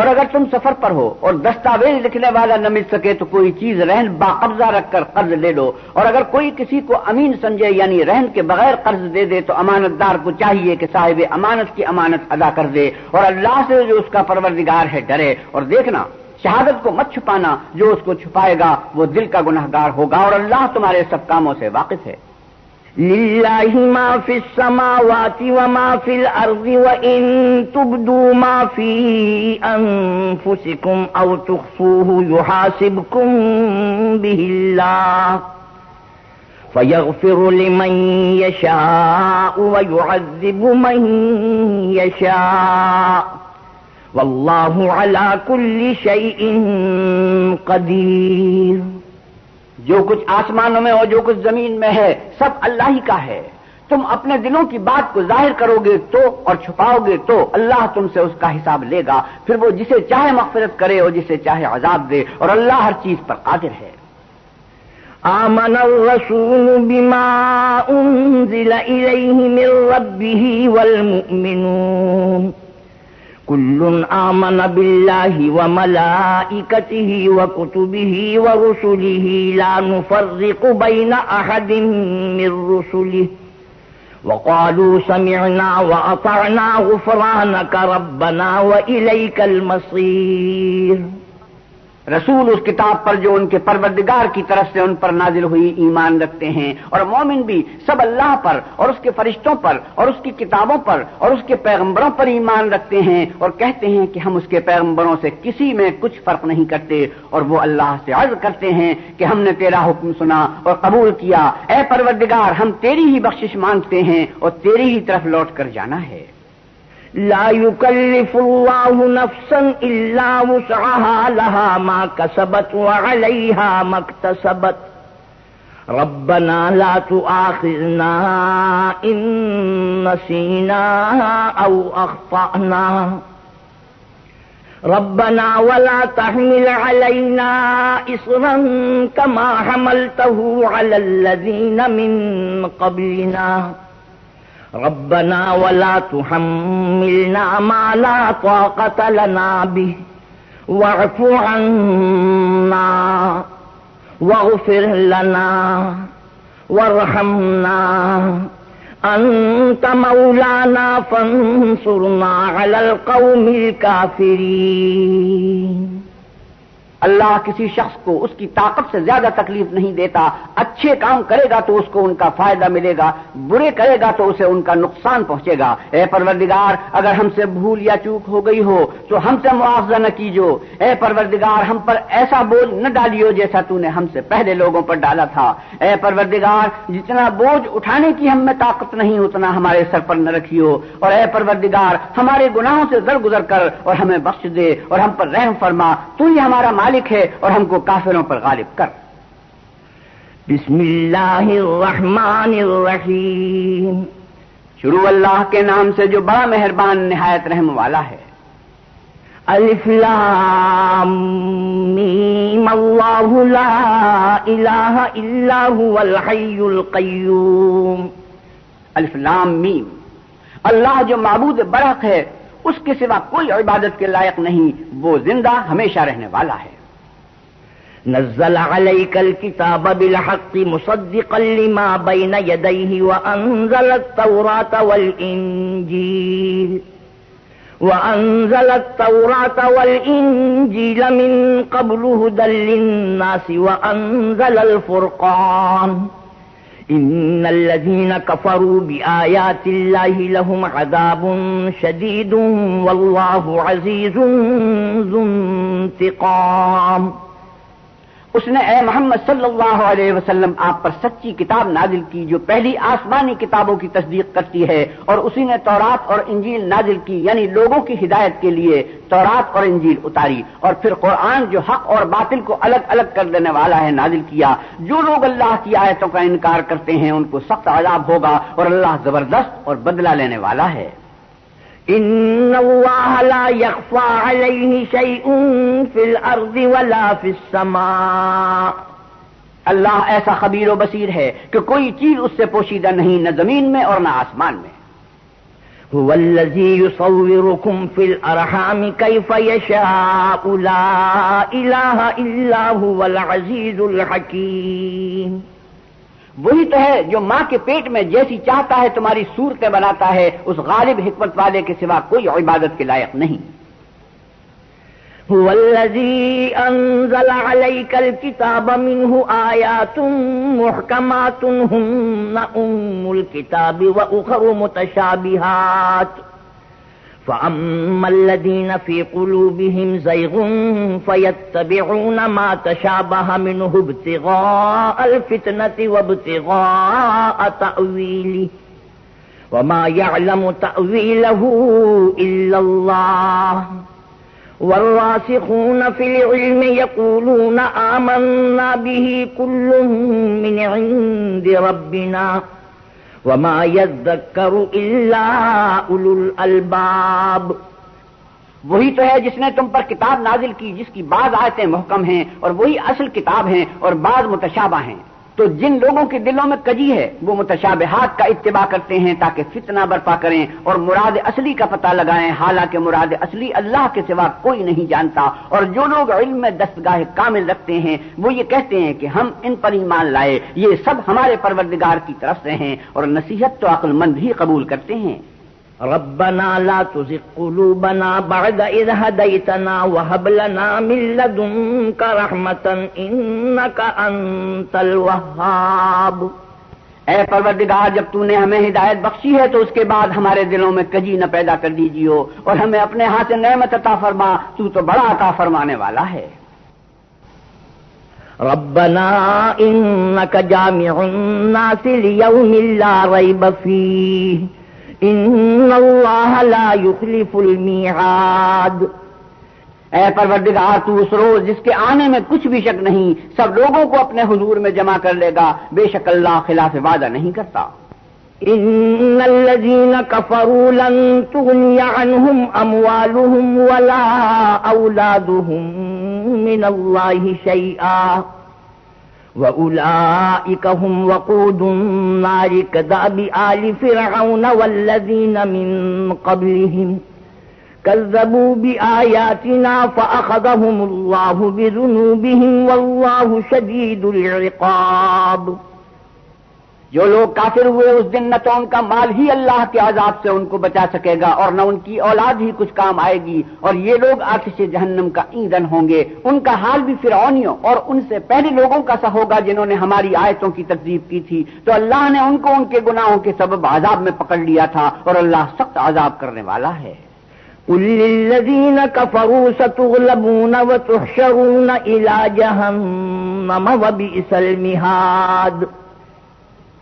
Speaker 2: اور اگر تم سفر پر ہو اور دستاویز لکھنے والا نہ مل سکے تو کوئی چیز رہن باقبضہ رکھ کر قرض لے لو، اور اگر کوئی کسی کو امین سمجھے یعنی رہن کے بغیر قرض دے دے تو امانت دار کو چاہیے کہ صاحب امانت کی امانت ادا کر دے، اور اللہ سے جو اس کا پروردگار ہے ڈرے، اور دیکھنا شہادت کو مت چھپانا، جو اس کو چھپائے گا وہ دل کا گنہگار ہوگا، اور اللہ تمہارے سب کاموں سے واقف ہے۔
Speaker 1: للہ ما فی السماوات وما فی الارض وان تبدوا ما فی انفسکم او تخفوه یحاسبکم به اللہ فیغفر لمن یشاء ویعذب من یشاء واللہ علی کل شیء قدیر۔
Speaker 2: جو کچھ آسمانوں میں اور جو کچھ زمین میں ہے سب اللہ ہی کا ہے، تم اپنے دلوں کی بات کو ظاہر کرو گے تو اور چھپاؤ گے تو اللہ تم سے اس کا حساب لے گا، پھر وہ جسے چاہے مغفرت کرے اور جسے چاہے عذاب دے، اور اللہ ہر چیز پر قادر ہے۔
Speaker 1: آمن الرسول بما انزل الیہ من ربہ والمؤمنون كل آمن بالله وملائكته وكتبه ورسله لا نفرق بين أحد من رسله وقالوا سمعنا وأطعنا غفرانك ربنا وإليك المصير۔
Speaker 2: رسول اس کتاب پر جو ان کے پروردگار کی طرف سے ان پر نازل ہوئی ایمان رکھتے ہیں، اور مومن بھی سب اللہ پر اور اس کے فرشتوں پر اور اس کی کتابوں پر اور اس کے پیغمبروں پر ایمان رکھتے ہیں، اور کہتے ہیں کہ ہم اس کے پیغمبروں سے کسی میں کچھ فرق نہیں کرتے، اور وہ اللہ سے عرض کرتے ہیں کہ ہم نے تیرا حکم سنا اور قبول کیا، اے پروردگار ہم تیری ہی بخشش مانگتے ہیں اور تیری ہی طرف لوٹ کر جانا ہے۔
Speaker 1: لا يكلف الله نفسا إلا وسعها لها ما كسبت وعليها ما اكتسبت ربنا لا تؤاخذنا إن نسينا أو أخطأنا ربنا ولا تحمل علينا إصرا كما حملته على الذين من قبلنا ربنا ولا تحملنا ما لا طاقة لنا به واعف عنا واغفر لنا وارحمنا أنت مولانا فانصرنا على القوم الكافرين۔
Speaker 2: اللہ کسی شخص کو اس کی طاقت سے زیادہ تکلیف نہیں دیتا، اچھے کام کرے گا تو اس کو ان کا فائدہ ملے گا، برے کرے گا تو اسے ان کا نقصان پہنچے گا۔ اے پروردگار اگر ہم سے بھول یا چوک ہو گئی ہو تو ہم سے مواخذہ نہ کیجو، اے پروردگار ہم پر ایسا بوجھ نہ ڈالیو جیسا تو نے ہم سے پہلے لوگوں پر ڈالا تھا۔ اے پروردگار جتنا بوجھ اٹھانے کی ہم میں طاقت نہیں اتنا ہمارے سر پر نہ رکھیو، اور اے پروردگار ہمارے گناہوں سے درگزر کر اور ہمیں بخش دے اور ہم پر رحم فرما، تو ہی ہمارا مالک ہے اور ہم کو کافروں پر غالب کر۔
Speaker 1: بسم اللہ الرحمن الرحیم،
Speaker 2: شروع اللہ کے نام سے جو بڑا مہربان نہایت رحم والا ہے۔
Speaker 1: الف لام میم اللہ لا الہ الا هو الحی القیوم۔
Speaker 2: الف لام میم، اللہ جو معبود برحق ہے اس کے سوا کوئی عبادت کے لائق نہیں، وہ زندہ ہمیشہ رہنے والا ہے۔
Speaker 1: نزل عليك الكتاب بالحق مصدقا لما بين يديه وأنزل التوراة والإنجيل من قبل هدى للناس وأنزل الفرقان ان الذين كفروا بآيات الله لهم عذاب شديد والله عزيز ذو انتقام۔
Speaker 2: اس نے اے محمد صلی اللہ علیہ وسلم آپ پر سچی کتاب نازل کی جو پہلی آسمانی کتابوں کی تصدیق کرتی ہے، اور اسی نے تورات اور انجیل نازل کی، یعنی لوگوں کی ہدایت کے لیے تورات اور انجیل اتاری، اور پھر قرآن جو حق اور باطل کو الگ الگ کر دینے والا ہے نازل کیا۔ جو لوگ اللہ کی آیتوں کا انکار کرتے ہیں ان کو سخت عذاب ہوگا، اور اللہ زبردست اور بدلہ لینے والا ہے۔
Speaker 1: ان اللہ لا يخفى عليه شيء في الارض ولا في السماء۔
Speaker 2: اللہ ایسا خبیر و بصیر ہے کہ کوئی چیز اس سے پوشیدہ نہیں، نہ زمین میں اور نہ آسمان میں۔
Speaker 1: هو الذي يصوركم في الارحام كيف يشاء لا اله الا هو العزيز الحكيم۔
Speaker 2: وہی تو ہے جو ماں کے پیٹ میں جیسی چاہتا ہے تمہاری صورتیں بناتا ہے، اس غالب حکمت والے کے سوا کوئی عبادت کے لائق نہیں۔
Speaker 1: هو الذي انزل عليك الكتاب منه آيات محكمات هن ام الكتاب واخر متشابهات فأما الذين في قلوبهم زيغ فيتبعون ما تشابه منه ابتغاء الفتنة وابتغاء تأويله وما يعلم تأويله إلا الله والراسخون في العلم يقولون آمنا به كل من عند ربنا وما يذكر إلا أولو الألباب۔
Speaker 2: وہی تو ہے جس نے تم پر کتاب نازل کی جس کی بعض آیتیں محکم ہیں اور وہی اصل کتاب ہیں اور بعض متشابہ ہیں، تو جن لوگوں کے دلوں میں کجی ہے وہ متشابہات کا اتباع کرتے ہیں تاکہ فتنہ برپا کریں اور مراد اصلی کا پتہ لگائیں، حالانکہ مراد اصلی اللہ کے سوا کوئی نہیں جانتا۔ اور جو لوگ علم میں دستگاہ کامل رکھتے ہیں وہ یہ کہتے ہیں کہ ہم ان پر ایمان لائے، یہ سب ہمارے پروردگار کی طرف سے ہیں، اور نصیحت تو عقل مند ہی قبول کرتے ہیں۔
Speaker 1: ربنا لا تزغ قلوبنا بعد إذ هديتنا وهب لنا من لدنك رحمة إنك أنت الوهاب۔
Speaker 2: اے پروردگار جب تو نے ہمیں ہدایت بخشی ہے تو اس کے بعد ہمارے دلوں میں کجی نہ پیدا کر دیجیو، اور ہمیں اپنے ہاتھ سے نعمت عطا فرما، تو تو بڑا عطا فرمانے والا ہے۔
Speaker 1: ربنا إنك جامع الناس ليوم لا ريب فيه ان اللہ لا يخلف الميعاد۔
Speaker 2: اے پروردگار تو اس روز جس کے آنے میں کچھ بھی شک نہیں سب لوگوں کو اپنے حضور میں جمع کر لے گا، بے شک اللہ خلاف وعدہ نہیں کرتا۔
Speaker 1: ان الذين كفروا لن تغني عنهم اموالهم ولا اولادهم من الله شيئا وَأُولَئِكَ هُمْ وَقُودُ النَّارِ كَدَأْبِ آلِ فِرْعَوْنَ وَالَّذِينَ مِن قَبْلِهِمْ كَذَّبُوا بِآيَاتِنَا فَأَخَذَهُمُ اللَّهُ بِذُنُوبِهِمْ وَاللَّهُ شَدِيدُ الْعِقَابِ۔
Speaker 2: جو لوگ کافر ہوئے اس دن نہ تو ان کا مال ہی اللہ کے عذاب سے ان کو بچا سکے گا اور نہ ان کی اولاد ہی کچھ کام آئے گی، اور یہ لوگ آتش جہنم کا ایندھن ہوں گے۔ ان کا حال بھی فرعونیوں اور ان سے پہلے لوگوں کا سا ہوگا جنہوں نے ہماری آیتوں کی تکذیب کی تھی، تو اللہ نے ان کو ان کے گناہوں کے سبب عذاب میں پکڑ لیا تھا، اور اللہ سخت عذاب کرنے والا ہے۔
Speaker 1: قل للذین کفروا ستغلبون وتحشرون الی جہنم وبئس المہاد۔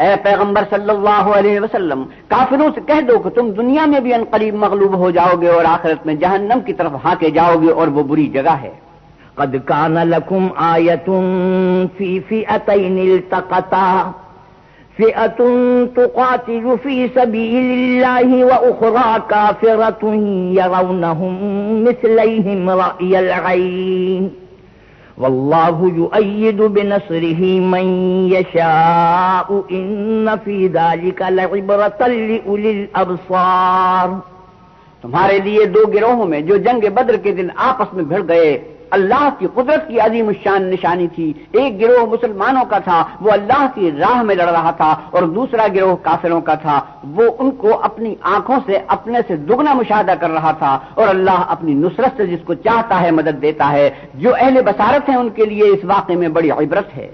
Speaker 2: اے پیغمبر صلی اللہ علیہ وسلم کافروں سے کہہ دو کہ تم دنیا میں بھی عنقریب مغلوب ہو جاؤ گے اور آخرت میں جہنم کی طرف ہانکے جاؤ گے، اور وہ بری جگہ ہے۔
Speaker 1: قد کان لکم آیۃ فی فئتین التقطا فئۃ تقاتل فی سبیل اللہ واخری کافرۃ یرونہم مثلیہم رأی العین واللہ یؤید بنصرہ من یشاء ان فی ذلک لعبرۃ لأولی الابصار۔
Speaker 2: تمہارے لیے دو گروہوں میں جو جنگ بدر کے دن آپس میں بھڑ گئے اللہ کی قدرت کی عظیم الشان نشانی تھی۔ ایک گروہ مسلمانوں کا تھا، وہ اللہ کی راہ میں لڑ رہا تھا، اور دوسرا گروہ کافروں کا تھا، وہ ان کو اپنی آنکھوں سے اپنے سے دگنا مشاہدہ کر رہا تھا، اور اللہ اپنی نصرت سے جس کو چاہتا ہے مدد دیتا ہے۔ جو اہل بصارت ہیں ان کے لیے اس واقعے میں بڑی عبرت ہے۔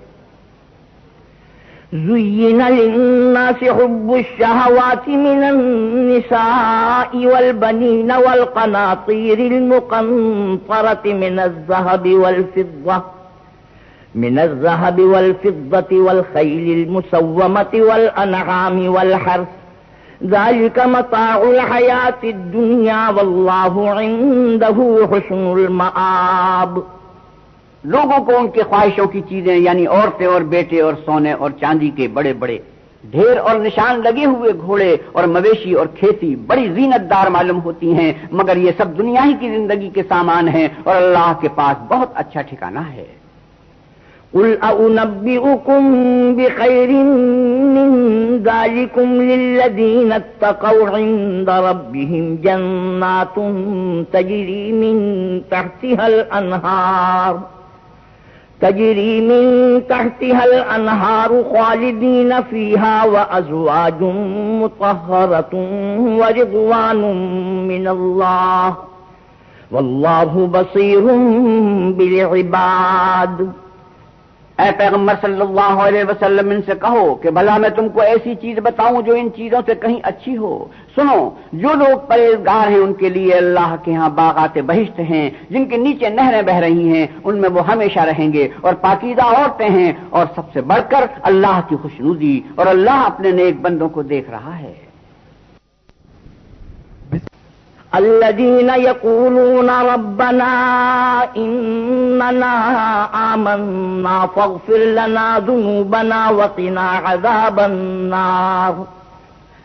Speaker 1: زين للناس حب الشهوات من النساء والبنين والقناطير المقنطرة من الذهب والفضة والخيل المسومة والأنعام والحرث ذلك متاع الحياة الدنيا والله عنده حسن المآب.
Speaker 2: لوگوں کو ان کی خواہشوں کی چیزیں یعنی عورتیں اور بیٹے اور سونے اور چاندی کے بڑے بڑے ڈھیر اور نشان لگے ہوئے گھوڑے اور مویشی اور کھیتی بڑی زینت دار معلوم ہوتی ہیں، مگر یہ سب دنیا ہی کی زندگی کے سامان ہیں اور اللہ کے پاس بہت اچھا ٹھکانہ ہے.
Speaker 1: قل أنبئكم بخير من ذلكم للذين اتقوا عند ربهم جنات تجري من تحتها الأنهار خالدين فيها وأزواج مطهرة ورضوان من الله والله بصير بالعباد.
Speaker 2: اے پیغمبر صلی اللہ علیہ وسلم ان سے کہو کہ بھلا میں تم کو ایسی چیز بتاؤں جو ان چیزوں سے کہیں اچھی ہو. سنو، جو لوگ پرہیزگار ہیں ان کے لیے اللہ کے ہاں باغات بہشت ہیں جن کے نیچے نہریں بہ رہی ہیں، ان میں وہ ہمیشہ رہیں گے، اور پاکیزہ عورتیں ہیں، اور سب سے بڑھ کر اللہ کی خوشنودی، اور اللہ اپنے نیک بندوں کو دیکھ رہا ہے.
Speaker 1: الذين يقولون ربنا إننا آمنا فاغفر لنا ذنوبنا وقنا عذاب النار.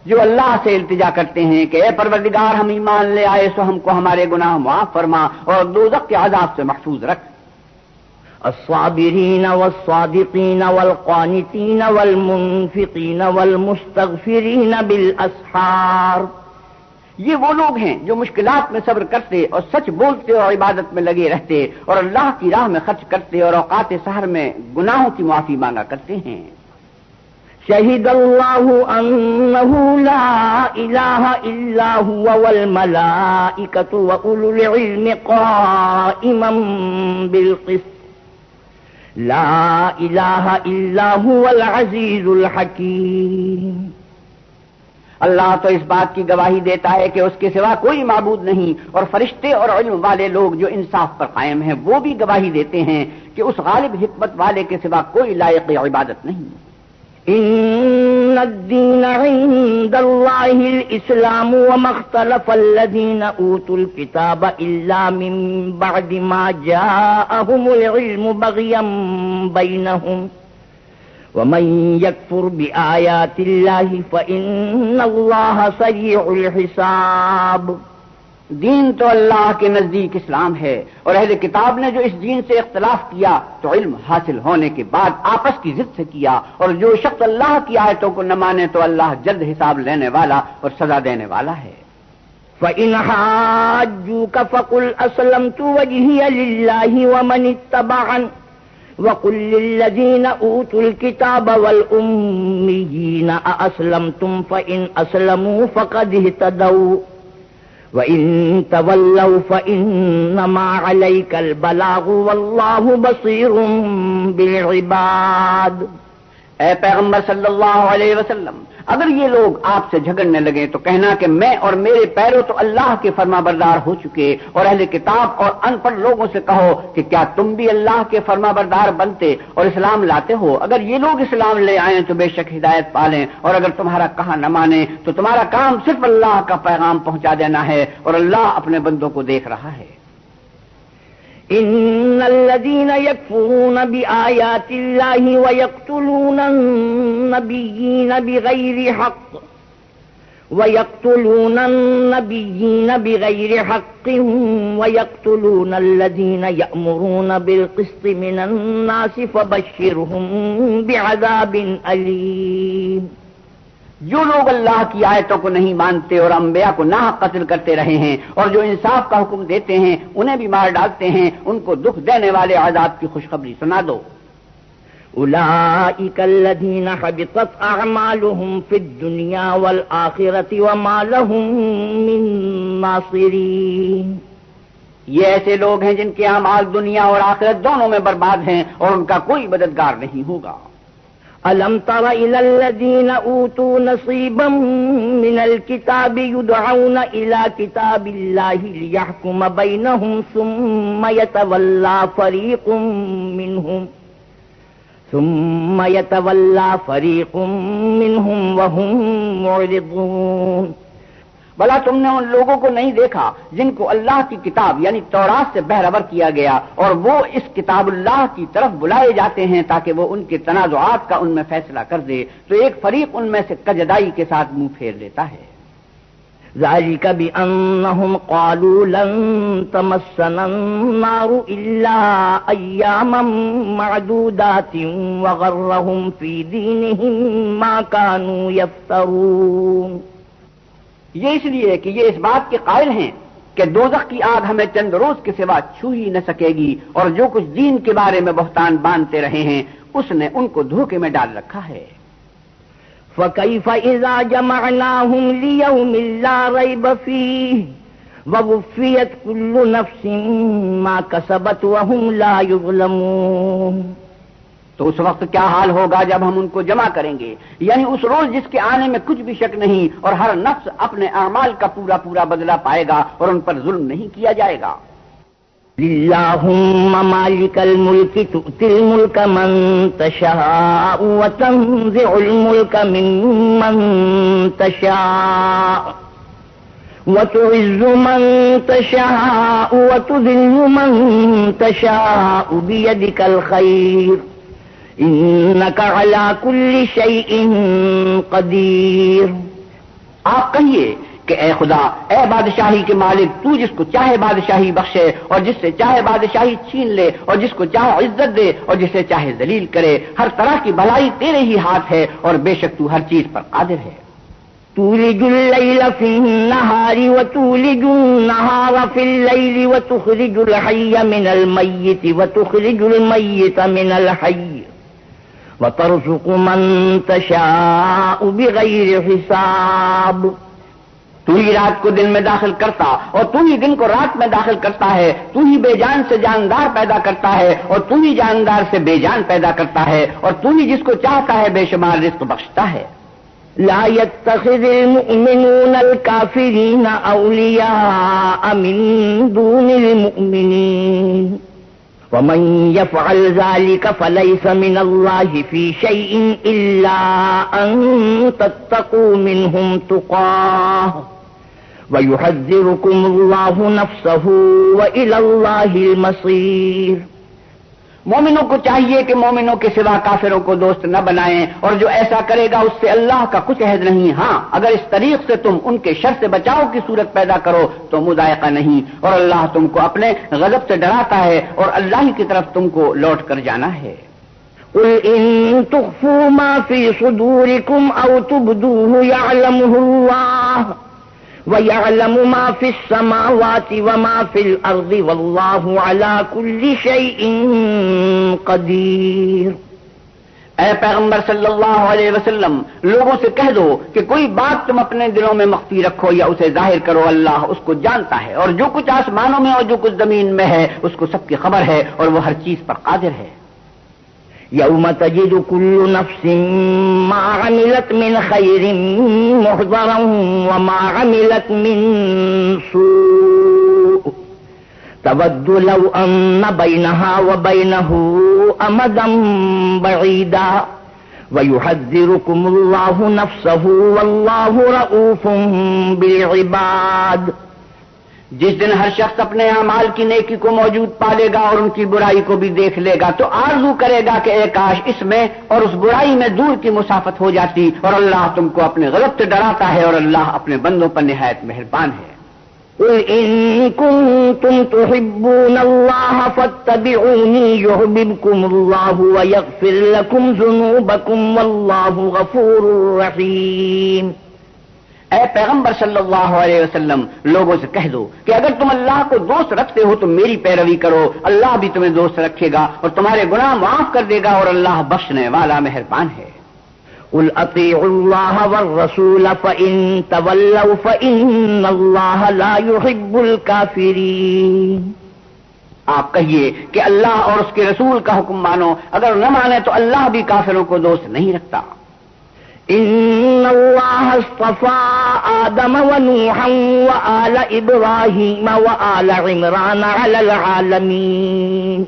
Speaker 2: جو اللہ سے التجا کرتے ہیں کہ اے پروردگار ہم ایمان لے آئے سو ہم کو ہمارے گناہ معاف فرما اور دوزخ کے عذاب سے محفوظ رکھ.
Speaker 1: الصابرين والصادقين والقانتين والمنفقين والمستغفرين بالأسحار.
Speaker 2: یہ وہ لوگ ہیں جو مشکلات میں صبر کرتے اور سچ بولتے اور عبادت میں لگے رہتے اور اللہ کی راہ میں خرچ کرتے اور اوقات سحر میں گناہوں کی معافی مانگا کرتے ہیں.
Speaker 1: شہد اللہ انہ لا الہ الا هو والملائکۃ واولو العلم قائما بالقسط لا الہ الا هو العزیز الحکیم.
Speaker 2: اللہ تو اس بات کی گواہی دیتا ہے کہ اس کے سوا کوئی معبود نہیں، اور فرشتے اور علم والے لوگ جو انصاف پر قائم ہیں وہ بھی گواہی دیتے ہیں کہ اس غالب حکمت والے کے سوا کوئی لائق عبادت نہیں.
Speaker 1: ان الدین عند اللہ الاسلام وما اختلف الذین اوتوا الكتاب الا من بعد ما جاءهم العلم بغیا بینہم ومن يكفر بآيات الله فإن الله سريع الحساب.
Speaker 2: دین تو اللہ کے نزدیک اسلام ہے، اور اہل کتاب نے جو اس دین سے اختلاف کیا تو علم حاصل ہونے کے بعد آپس کی ضد سے کیا، اور جو شخص اللہ کی آیتوں کو نہ مانے تو اللہ جلد حساب لینے والا اور سزا دینے والا ہے.
Speaker 1: فَإِنْ حَاجُّوكَ فَقُلْ أَسْلَمْتُ وَجْهِيَ لِلَّهِ وَمَنِ اتَّبَعَنِ وَقُلْ لِلَّذِينَ أُوتُوا الْكِتَابَ وَالْأُمِّيِّينَ أَأَسْلَمْتُمْ فَإِنْ أَسْلَمُوا فَقَدِ اهْتَدَوْا وَإِنْ تَوَلَّوْا فَإِنَّمَا عَلَيْكَ الْبَلَاغُ وَاللَّهُ بَصِيرٌ بِالْعِبَادِ.
Speaker 2: اے پیغمبر صلی اللہ علیہ وسلم، اگر یہ لوگ آپ سے جھگڑنے لگے تو کہنا کہ میں اور میرے پیرو تو اللہ کے فرما بردار ہو چکے، اور اہل کتاب اور ان پڑھ لوگوں سے کہو کہ کیا تم بھی اللہ کے فرما بردار بنتے اور اسلام لاتے ہو؟ اگر یہ لوگ اسلام لے آئیں تو بے شک ہدایت پالیں، اور اگر تمہارا کہا نہ مانیں تو تمہارا کام صرف اللہ کا پیغام پہنچا دینا ہے، اور اللہ اپنے بندوں کو دیکھ رہا ہے.
Speaker 1: ان الذين يكفرون بآيات الله ويقتلون النبيين بغير حق ويقتلون الذين يأمرون بالقسط من الناس فبشرهم بعذاب أليم.
Speaker 2: جو لوگ اللہ کی آیتوں کو نہیں مانتے اور انبیاء کو ناحق قتل کرتے رہے ہیں اور جو انصاف کا حکم دیتے ہیں انہیں بھی مار ڈالتے ہیں، ان کو دکھ دینے والے عذاب کی خوشخبری سنا دو.
Speaker 1: اولئک الذین حبطت اعمالهم فی الدنیا والآخرة وما لهم من ناصرین.
Speaker 2: یہ ایسے لوگ ہیں جن کے اعمال دنیا اور آخرت دونوں میں برباد ہیں اور ان کا کوئی مددگار نہیں ہوگا.
Speaker 1: ألم تر إلى الذين أوتوا نصيبا من الكتاب يدعون إلى كتاب الله ليحكم بينهم ثم يتولى فريق منهم وهم معرضون.
Speaker 2: بھلا تم نے ان لوگوں کو نہیں دیکھا جن کو اللہ کی کتاب یعنی تورات سے بہرور کیا گیا اور وہ اس کتاب اللہ کی طرف بلائے جاتے ہیں تاکہ وہ ان کے تنازعات کا ان میں فیصلہ کر دے، تو ایک فریق ان میں سے کجدائی کے ساتھ منہ پھیر لیتا ہے.
Speaker 1: ذلك بأنهم قالوا لن تمسنا النار إلا أياما معدودات وغرهم في دينهم ما كانوا يفترون.
Speaker 2: یہ اس لیے کہ یہ اس بات کے قائل ہیں کہ دوزخ کی آگ ہمیں چند روز کے سوا چھو ہی نہ سکے گی، اور جو کچھ دین کے بارے میں بہتان باندھتے رہے ہیں اس نے ان کو دھوکے میں ڈال رکھا ہے.
Speaker 1: فَكَيْفَ إِذَا جَمَعْنَاهُمْ لِيَوْمٍ لَا رَيْبَ فِيهِ وَوُفِّيَتْ كُلُّ نَفْسٍ مَا كَسَبَتْ وَهُمْ لَا يُظْلَمُونَ.
Speaker 2: تو اس وقت کیا حال ہوگا جب ہم ان کو جمع کریں گے، یعنی اس روز جس کے آنے میں کچھ بھی شک نہیں، اور ہر نفس اپنے اعمال کا پورا پورا بدلہ پائے گا اور ان پر ظلم نہیں کیا جائے گا.
Speaker 1: اللهم مالك الملك تؤتي الملك من تشاء وتنزع الملك ممن تشاء وتعز من تشاء وتذل من تشاء بيدك الخير إنك على كل شيء قدير.
Speaker 2: آپ کہیے کہ اے خدا، اے بادشاہی کے مالک، تو جس کو چاہے بادشاہی بخشے اور جس سے چاہے بادشاہی چھین لے، اور جس کو چاہے عزت دے اور جسے چاہے ذلیل کرے. ہر طرح کی بھلائی تیرے ہی ہاتھ ہے اور بے شک تو ہر چیز پر قادر ہے.
Speaker 1: تولج الليل في النهار وتولج النهار في الليل وتخرج الحي من الميت وتخرج الميت من الحي وترزق من تشاء بغير حساب.
Speaker 2: تو ہی رات کو دن میں داخل کرتا اور تو ہی دن کو رات میں داخل کرتا ہے. تو ہی بے جان سے جاندار پیدا کرتا ہے اور تو ہی جاندار سے بے جان پیدا کرتا ہے، اور تو ہی جس کو چاہتا ہے بے شمار رزق بخشتا ہے.
Speaker 1: لا يتخذ المؤمنون الكافرين أولياء من دون المؤمنين ومن يفعل ذلك فليس من الله في شيء إلا أن تتقوا منهم تقاه وَيُحَذِّرُكُمُ اللَّهُ نَفْسَهُ وَإِلَى اللَّهِ الْمَصِيرُ.
Speaker 2: مومنوں کو چاہیے کہ مومنوں کے سوا کافروں کو دوست نہ بنائیں، اور جو ایسا کرے گا اس سے اللہ کا کچھ عہد نہیں. ہاں، اگر اس طریق سے تم ان کے شر سے بچاؤ کی صورت پیدا کرو تو مضائقہ نہیں، اور اللہ تم کو اپنے غضب سے ڈراتا ہے اور اللہ ہی کی طرف تم کو لوٹ کر جانا ہے.
Speaker 1: قُلْ إِن تُخْفُوا مَا فِي صُدُورِكُمْ أَوْ تُبْدُوهُ يَعْلَمُهُ اللَّهُ وَيَعْلَمُ مَا فِي السَّمَاوَاتِ وَمَا فِي الْأَرْضِ وَاللَّهُ عَلَى كُلِّ شَيْءٍ قَدِيرٌ.
Speaker 2: اے پیغمبر صلی اللہ علیہ وسلم، لوگوں سے کہہ دو کہ کوئی بات تم اپنے دلوں میں مخفی رکھو یا اسے ظاہر کرو، اللہ اس کو جانتا ہے، اور جو کچھ آسمانوں میں اور جو کچھ زمین میں ہے اس کو سب کی خبر ہے، اور وہ ہر چیز پر قادر ہے.
Speaker 1: يوم تجد كل نفس ما عملت من خير محضرا وما عملت من سوء تود لو أن بينها وبينه أمدا بعيدا ويحذركم الله نفسه والله رؤوف بالعباد.
Speaker 2: جس دن ہر شخص اپنے اعمال کی نیکی کو موجود پالے گا اور ان کی برائی کو بھی دیکھ لے گا تو آرزو کرے گا کہ اے کاش اس میں اور اس برائی میں دور کی مسافت ہو جاتی، اور اللہ تم کو اپنے غضب سے ڈراتا ہے اور اللہ اپنے بندوں پر نہایت مہربان ہے.
Speaker 1: قل إن كنتم تحبون الله فاتبعوني يحببكم الله ويغفر لكم ذنوبكم والله غفور رحيم.
Speaker 2: اے پیغمبر صلی اللہ علیہ وسلم، لوگوں سے کہہ دو کہ اگر تم اللہ کو دوست رکھتے ہو تو میری پیروی کرو، اللہ بھی تمہیں دوست رکھے گا اور تمہارے گناہ معاف کر دے گا، اور اللہ بخشنے والا مہربان ہے.
Speaker 1: قل اطیعوا اللہ والرسول فإن تولوا فإن اللہ لا يحب الكافرین.
Speaker 2: آپ کہیے کہ اللہ اور اس کے رسول کا حکم مانو، اگر نہ مانے تو اللہ بھی کافروں کو دوست نہیں رکھتا۔
Speaker 1: ان اللہ اصطفى آدم ونوحا وآل ابراہیم وآل عمران علی العالمین،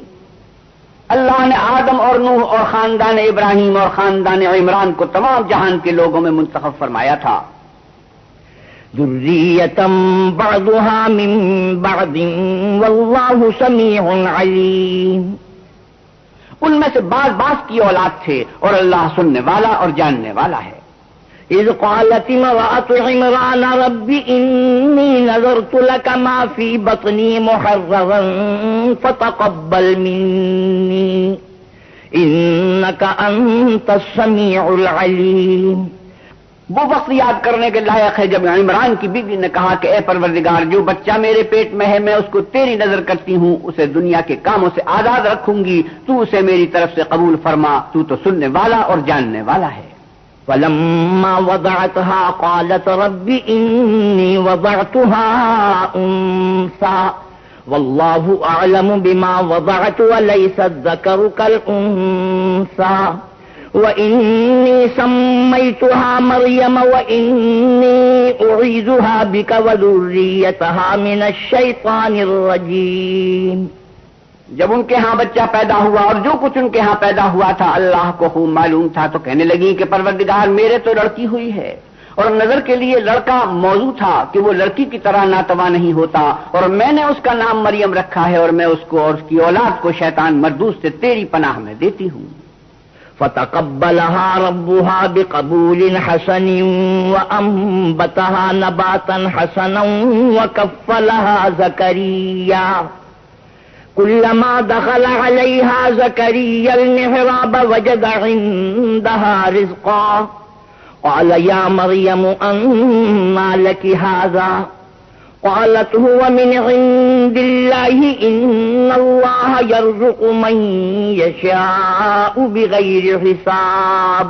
Speaker 2: اللہ نے آدم اور نوح اور خاندان ابراہیم اور خاندان عمران کو تمام جہان کے لوگوں میں منتخب فرمایا تھا۔
Speaker 1: ذریۃ بعضها من بعض واللہ سمیع علیم،
Speaker 2: ان میں سے بعض کی اولاد تھے اور اللہ سننے والا اور جاننے والا ہے۔
Speaker 1: اذ قالت امرأة عمران رب انی نذرت لك ما في بطنی محررا فتقبل منی انك انت السمیع العلیم۔
Speaker 2: وہ وقت یاد کرنے کے لائق ہے جب عمران کی بیوی نے کہا کہ اے پروردگار، جو بچہ میرے پیٹ میں ہے میں اس کو تیری نظر کرتی ہوں، اسے دنیا کے کاموں سے آزاد رکھوں گی، تو اسے میری طرف سے قبول فرما، تو تو سننے والا اور جاننے والا ہے۔
Speaker 1: فلما وضعتها قالت رب انی وضعتها انثى واللہ اعلم بما وضعت وليس الذکر كالانثى وإني سميتها مريم وإني أعيذها بك وذريتها من الشيطان الرجيم۔
Speaker 2: جب ان کے ہاں بچہ پیدا ہوا اور جو کچھ ان کے ہاں پیدا ہوا تھا اللہ کو خوب معلوم تھا، تو کہنے لگی کہ پروردگار میرے تو لڑکی ہوئی ہے، اور نظر کے لیے لڑکا موضوع تھا کہ وہ لڑکی کی طرح ناتواں نہیں ہوتا، اور میں نے اس کا نام مریم رکھا ہے، اور میں اس کو اور اس کی اولاد کو شیطان مردود سے تیری پناہ میں دیتی ہوں۔
Speaker 1: فتقبلها ربها بقبول حسن وأنبتها نباتا حسنا وكفلها زكريا كلما دخل عليها زكريا المحراب وجد عندها رزقا قال يا مريم أنى لك هذا قالت هو من عند الله إن الله يرزق من يشاء بغير حساب۔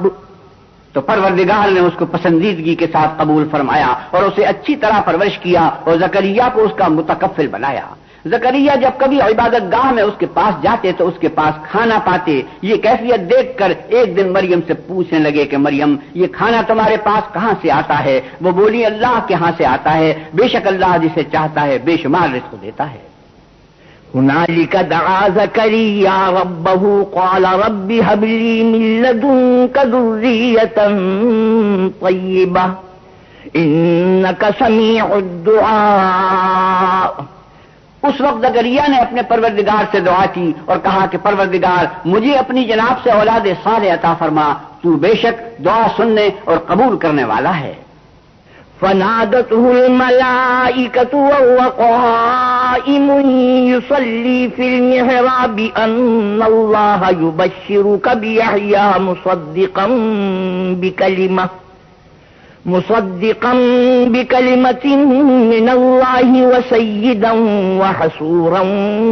Speaker 2: تو پروردگار نے اس کو پسندیدگی کے ساتھ قبول فرمایا اور اسے اچھی طرح پرورش کیا اور زکریا کو اس کا متکفل بنایا۔ زکریا جب کبھی عبادت گاہ میں اس کے پاس جاتے تو اس کے پاس کھانا پاتے۔ یہ کیفیت دیکھ کر ایک دن مریم سے پوچھنے لگے کہ مریم، یہ کھانا تمہارے پاس کہاں سے آتا ہے؟ وہ بولی اللہ کے ہاں سے آتا ہے، بے شک اللہ جسے چاہتا ہے بے شمار رزق دیتا ہے۔
Speaker 1: هنالك دعا زكريا ربه قال رب هب لي من لدنك ذرية طيبة إنك سميع الدعاء۔
Speaker 2: اس وقت زکریا نے اپنے پروردگار سے دعا کی اور کہا کہ پروردگار مجھے اپنی جناب سے اولاد صالح عطا فرما، تو بے شک دعا سننے اور قبول کرنے والا ہے۔
Speaker 1: فنادته الملائكة وهو قائم يصلي في المحراب أن الله يبشرك بيحيى مصدقا بكلمة من الله وسيدا وحسورا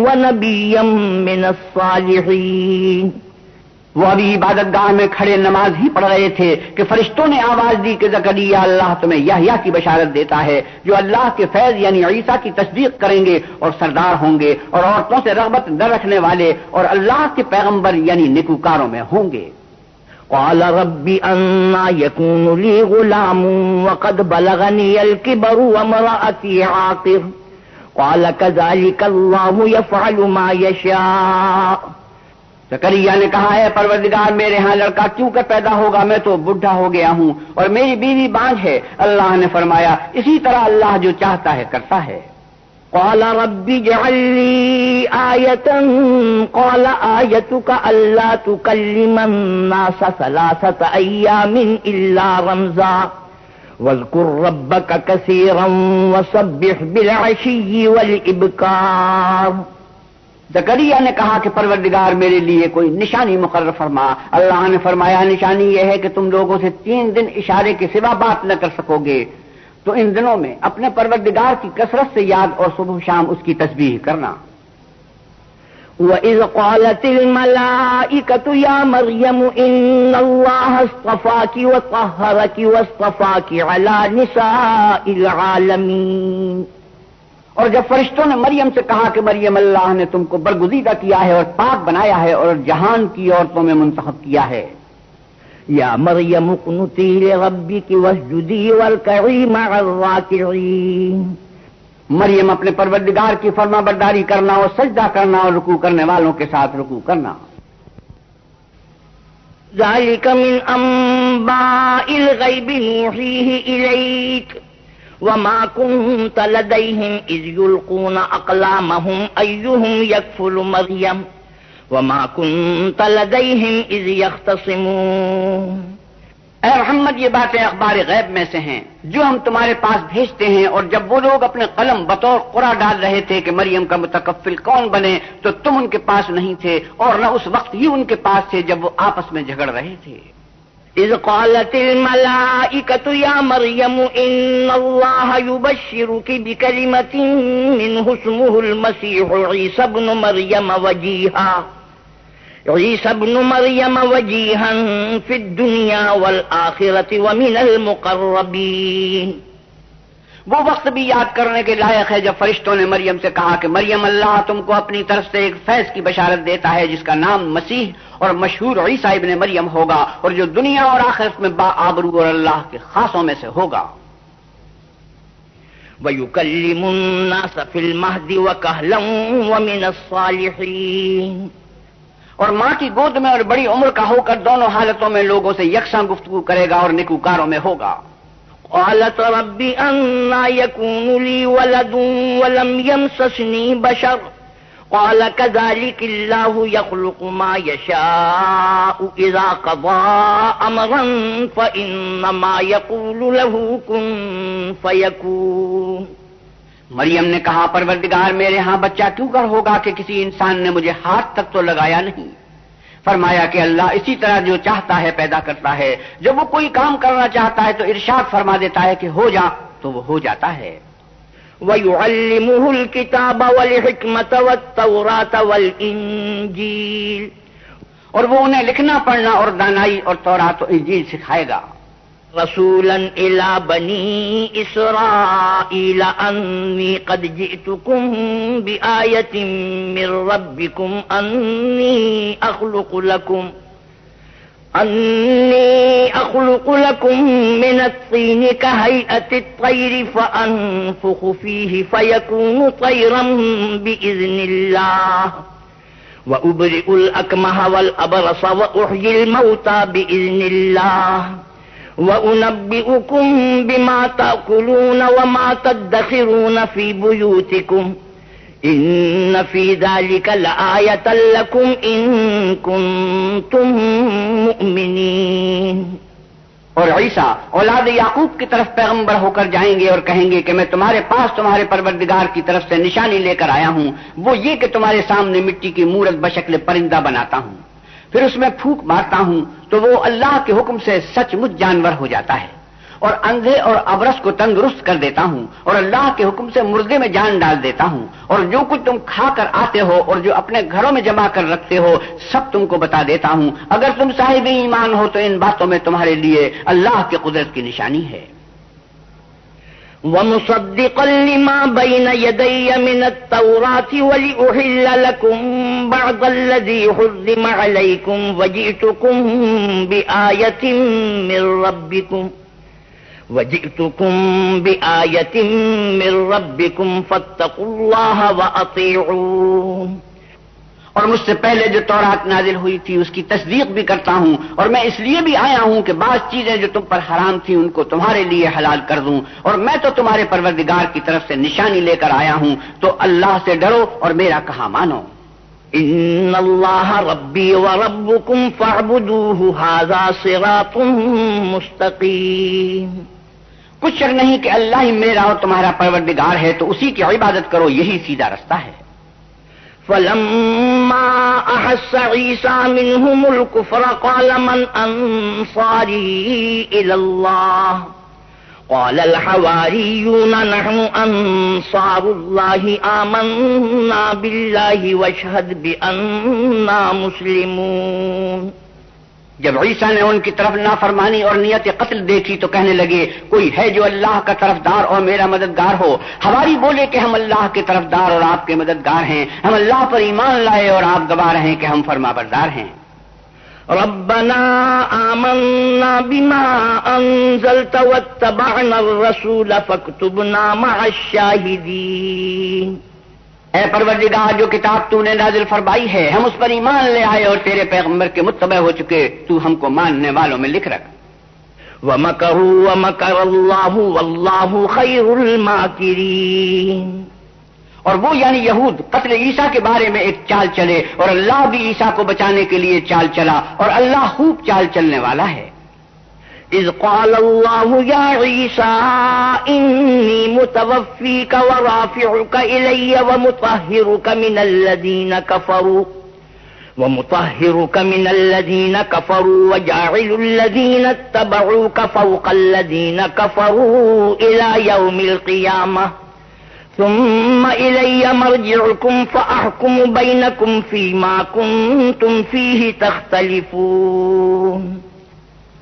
Speaker 1: ونبيا من الصالحين۔
Speaker 2: وہ ابھی عبادت گاہ میں کھڑے نماز ہی پڑھ رہے تھے کہ فرشتوں نے آواز دی کہ زکریا اللہ تمہیں یحییٰ کی بشارت دیتا ہے جو اللہ کے فیض یعنی عیسیٰ کی تصدیق کریں گے اور سردار ہوں گے اور عورتوں سے رغبت نہ رکھنے والے اور اللہ کے پیغمبر یعنی نیکوکاروں میں ہوں گے۔
Speaker 1: قال رب أنى يكون لي غلام وقد بلغني الكبر وامرأتي عاقر قال كذلك الله يفعل ما يشاء۔
Speaker 2: زکریا نے کہا ہے پروردگار میرے ہاں لڑکا کیوں کر پیدا ہوگا، میں تو بڈھا ہو گیا ہوں اور میری بیوی بانجھ ہے۔ اللہ نے فرمایا اسی طرح اللہ جو چاہتا ہے کرتا ہے۔
Speaker 1: قال رب اجعل لي آية قال آيتك ألا تكلم الناس 3 أيام إلا رمزا واذكر ربك كثيرا وسبح بالعشي والإبكار۔
Speaker 2: زکریا نے کہا کہ پروردگار میرے لیے کوئی نشانی مقرر فرما۔ اللہ نے فرمایا نشانی یہ ہے کہ تم لوگوں سے 3 دن اشارے کے سوا بات نہ کر سکو گے، تو ان دنوں میں اپنے پروردگار کی کثرت سے یاد اور صبح و شام اس کی تسبیح کرنا۔
Speaker 1: وَإِذْ قَالَتِ الْمَلَائِكَةُ يَا مَرْيَمُ إِنَّ اللَّهَ اصْطَفَاكِ وَطَهَّرَكِ وَاصْطَفَاكِ عَلَى نِسَاءِ الْعَالَمِينَ۔
Speaker 2: اور جب فرشتوں نے مریم سے کہا کہ مریم اللہ نے تم کو برگزیدہ کیا ہے اور پاک بنایا ہے اور جہان کی عورتوں میں منتخب کیا ہے،
Speaker 1: یا مریم اقنتی لربک واسجدی وارکعی مع الراکعین،
Speaker 2: مریم اپنے پروردگار کی فرما برداری کرنا اور سجدہ کرنا اور رکوع کرنے والوں کے ساتھ رکوع کرنا۔
Speaker 1: ذلک من انباء الغیب نوحیہ الیک وما كنت لديهم إذ يلقون أقلامهم أيهم يكفل مريم وما كنت لديهم إذ يختصمون۔
Speaker 2: اے محمد، یہ باتیں اخبار غیب میں سے ہیں جو ہم تمہارے پاس بھیجتے ہیں، اور جب وہ لوگ اپنے قلم بطور قرعہ ڈال رہے تھے کہ مریم کا متکفل کون بنے تو تم ان کے پاس نہیں تھے، اور نہ اس وقت ہی ان کے پاس تھے جب وہ آپس میں جھگڑ رہے تھے۔
Speaker 1: اذ قالت الملائکۃ یا مریم ان اللہ یبشرک بکلمۃ منہ اسمہ المسیح عیسی ابن مریم وجیہا فی الدنیا والآخرۃ ومن المقربین۔
Speaker 2: وہ وقت بھی یاد کرنے کے لائق ہے جب فرشتوں نے مریم سے کہا کہ مریم اللہ تم کو اپنی طرف سے ایک فیض کی بشارت دیتا ہے جس کا نام مسیح اور مشہور عیسیٰ ابن مریم ہوگا، اور جو دنیا اور آخرت میں باآبرو اور اللہ کے خاصوں میں سے ہوگا۔
Speaker 1: وَيُكَلِّمُ النَّاسَ فِي الْمَهْدِ وَكَهْلًا وَمِنَ الصَّالِحِينَ،
Speaker 2: اور ماں کی گود میں اور بڑی عمر کا ہو کر دونوں حالتوں میں لوگوں سے یکساں گفتگو کرے گا اور نیکوکاروں میں ہوگا۔
Speaker 1: قالت رب أنى يكون لي ولد ولم يمسسني بشر قال كذلك الله يخلق ما يشاء إذا قضى أمرا فإنما يقول له كن فيكون۔
Speaker 2: مریم نے کہا پروردگار میرے ہاں بچہ کیوں کر ہوگا کہ کسی انسان نے مجھے ہاتھ تک تو لگایا نہیں۔ فرمایا کہ اللہ اسی طرح جو چاہتا ہے پیدا کرتا ہے، جب وہ کوئی کام کرنا چاہتا ہے تو ارشاد فرما دیتا ہے کہ ہو جا تو وہ ہو جاتا ہے۔
Speaker 1: وَيُعَلِّمُهُ الْكِتَابَ وَالْحِكْمَةَ وَالتَّوْرَاةَ وَالْإِنجِيلَ،
Speaker 2: اور وہ انہیں لکھنا پڑھنا اور دانائی اور تورات و انجیل سکھائے گا۔
Speaker 1: رسولا إلى بني إسرائيل أني قد جئتكم بآية من ربكم أني أخلق لكم من الطين كهيئة الطير فأنفخ فيه فيكون طيرا بإذن الله وأبرئ الأكمه والأبرص وأحيي الموتى بإذن الله وَأُنَبِّئُكُم بِمَا تَأْكُلُونَ وَمَا تَدَّخِرُونَ فِي بُيُوتِكُمْ إِنَّ فِي ذَلِكَ لَآيَةً لَكُمْ إِن كُنتُم مُؤْمِنِينَ۔
Speaker 2: اور عیسیٰ اولاد یعقوب کی طرف پیغمبر ہو کر جائیں گے اور کہیں گے کہ میں تمہارے پاس تمہارے پروردگار کی طرف سے نشانی لے کر آیا ہوں، وہ یہ کہ تمہارے سامنے مٹی کی مورت بشکل پرندہ بناتا ہوں، پھر اس میں پھونک مارتا ہوں تو وہ اللہ کے حکم سے سچ مچ جانور ہو جاتا ہے، اور اندھے اور ابرص کو تندرست کر دیتا ہوں، اور اللہ کے حکم سے مردے میں جان ڈال دیتا ہوں، اور جو کچھ تم کھا کر آتے ہو اور جو اپنے گھروں میں جمع کر رکھتے ہو سب تم کو بتا دیتا ہوں۔ اگر تم صاحب ایمان ہو تو ان باتوں میں تمہارے لیے اللہ کی قدرت کی نشانی ہے۔
Speaker 1: وَمُصَدِّقًا لِمَا بَيْنَ يَدَيَّ مِنَ التَّوْرَاةِ وَلِأُحِلَّ لَكُم بَعْضَ الَّذِي حُرِّمَ عَلَيْكُمْ وَجِئْتُكُم بِآيَةٍ مِّن رَّبِّكُمْ فَاتَّقُوا اللَّهَ وَأَطِيعُونِ۔
Speaker 2: اور مجھ سے پہلے جو تورات نازل ہوئی تھی اس کی تصدیق بھی کرتا ہوں، اور میں اس لیے بھی آیا ہوں کہ بعض چیزیں جو تم پر حرام تھیں ان کو تمہارے لیے حلال کر دوں، اور میں تو تمہارے پروردگار کی طرف سے نشانی لے کر آیا ہوں، تو اللہ سے ڈرو اور میرا کہا مانو۔
Speaker 1: ان اللہ ربی وربکم فاعبدوہ ھذا صراط مستقیم۔
Speaker 2: کچھ شک نہیں کہ اللہ ہی میرا اور تمہارا پروردگار ہے، تو اسی کی عبادت کرو، یہی سیدھا رستہ ہے۔
Speaker 1: فلما احس عیسی منهم الكفر قال من انصاری الى اللہ قال الحواریون نحن انصار اللہ آمنا باللہ واشہد بأننا مسلمون۔
Speaker 2: اور مجھ سے پہلے جو تورات نازل ہوئی تھی اس کی تصدیق بھی کرتا ہوں، اور میں اس لیے بھی آیا ہوں کہ بعض چیزیں جو تم پر حرام تھیں ان کو تمہارے لیے حلال کر دوں، اور میں تو تمہارے پروردگار کی طرف سے نشانی لے کر آیا ہوں، تو اللہ سے ڈرو اور میرا کہا مانو۔
Speaker 1: ان اللہ ربی وربکم فاعبدوہ ھذا صراط مستقیم۔
Speaker 2: جب عیسیٰ نے ان کی طرف نافرمانی اور نیت قتل دیکھی تو کہنے لگے کوئی ہے جو اللہ کا طرفدار اور میرا مددگار ہو؟ حواری بولے کہ ہم اللہ کے طرفدار اور آپ کے مددگار ہیں، ہم اللہ پر ایمان لائے اور آپ گواہ رہیں کہ ہم فرمانبردار ہیں۔
Speaker 1: ربنا آمنا بما انزلت واتبعنا الرسول فاكتبنا مع الشاهدين،
Speaker 2: اے پروردگار جو کتاب تو نے نازل فرمائی ہے ہم اس پر ایمان لے آئے اور تیرے پیغمبر کے متبع ہو چکے، تو ہم کو ماننے والوں میں لکھ رکھ۔
Speaker 1: ومكروا ومكر الله والله خير الماكرين،
Speaker 2: اور وہ یعنی یہود قتل عیسیٰ کے بارے میں ایک چال چلے اور اللہ بھی عیسیٰ کو بچانے کے لیے چال چلا اور اللہ خوب چال چلنے والا ہے۔
Speaker 1: اذ قال الله يا عيسى إني متوفيك ورافعك إلي ومطهرك من الذين كفروا وجاعل الذين اتبعوك فوق الذين كفروا إلى يوم القيامة ثم إلي مرجعكم فأحكم بينكم فيما كنتم فيه تختلفون۔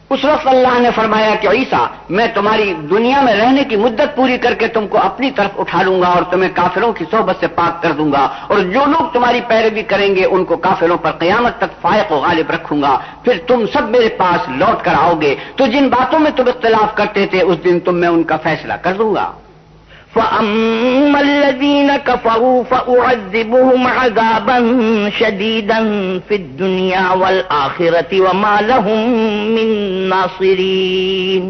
Speaker 2: اس وقت اللہ نے فرمایا کہ عیسیٰ میں تمہاری دنیا میں رہنے کی مدت پوری کر کے تم کو اپنی طرف اٹھا لوں گا اور تمہیں کافروں کی صحبت سے پاک کر دوں گا، اور جو لوگ تمہاری پیروی کریں گے ان کو کافروں پر قیامت تک فائق و غالب رکھوں گا، پھر تم سب میرے پاس لوٹ کر آؤ گے، تو جن باتوں میں تم اختلاف کرتے تھے اس دن تم میں ان کا فیصلہ کر دوں گا۔
Speaker 1: فَأَمَّا الَّذِينَ كَفَرُوا فَأُعَذِّبُهُمْ عَذَابًا شَدِيدًا فِي الدُّنْيَا وَالْآخِرَةِ وَمَا لَهُم مِّن نَّاصِرِينَ،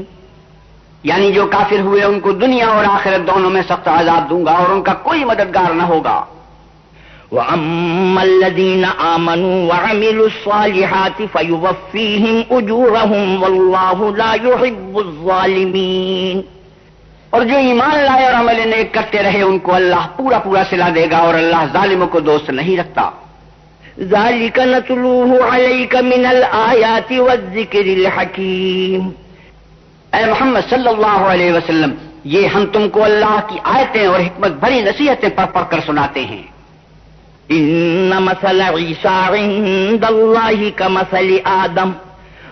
Speaker 2: یعنی جو کافر ہوئے ان کو دنیا اور آخرت دونوں میں سخت عذاب دوں گا اور ان کا کوئی مددگار نہ ہوگا۔
Speaker 1: وَأَمَّا الَّذِينَ آمَنُوا وَعَمِلُوا الصَّالِحَاتِ فَيُوَفِّيهِمْ أُجُورَهُمْ وَاللَّهُ لَا يُحِبُّ الظَّالِمِينَ،
Speaker 2: اور جو ایمان لائے اور عمل نیک کرتے رہے ان کو اللہ پورا پورا صلہ دے گا اور اللہ ظالموں کو دوست نہیں رکھتا۔
Speaker 1: ذَلِكَ نَتْلُوهُ عَلَيْكَ مِنَ الْآيَاتِ وَالذِّكْرِ الْحَكِيمِ،
Speaker 2: اے محمد صلی اللہ علیہ وسلم یہ ہم تم کو اللہ کی آیتیں اور حکمت بھری نصیحتیں پڑھ پڑھ کر سناتے ہیں۔
Speaker 1: إِنَّ مَثَلَ عِيسَىٰ عِندَ اللَّهِ كَمَثَلِ آدَمَ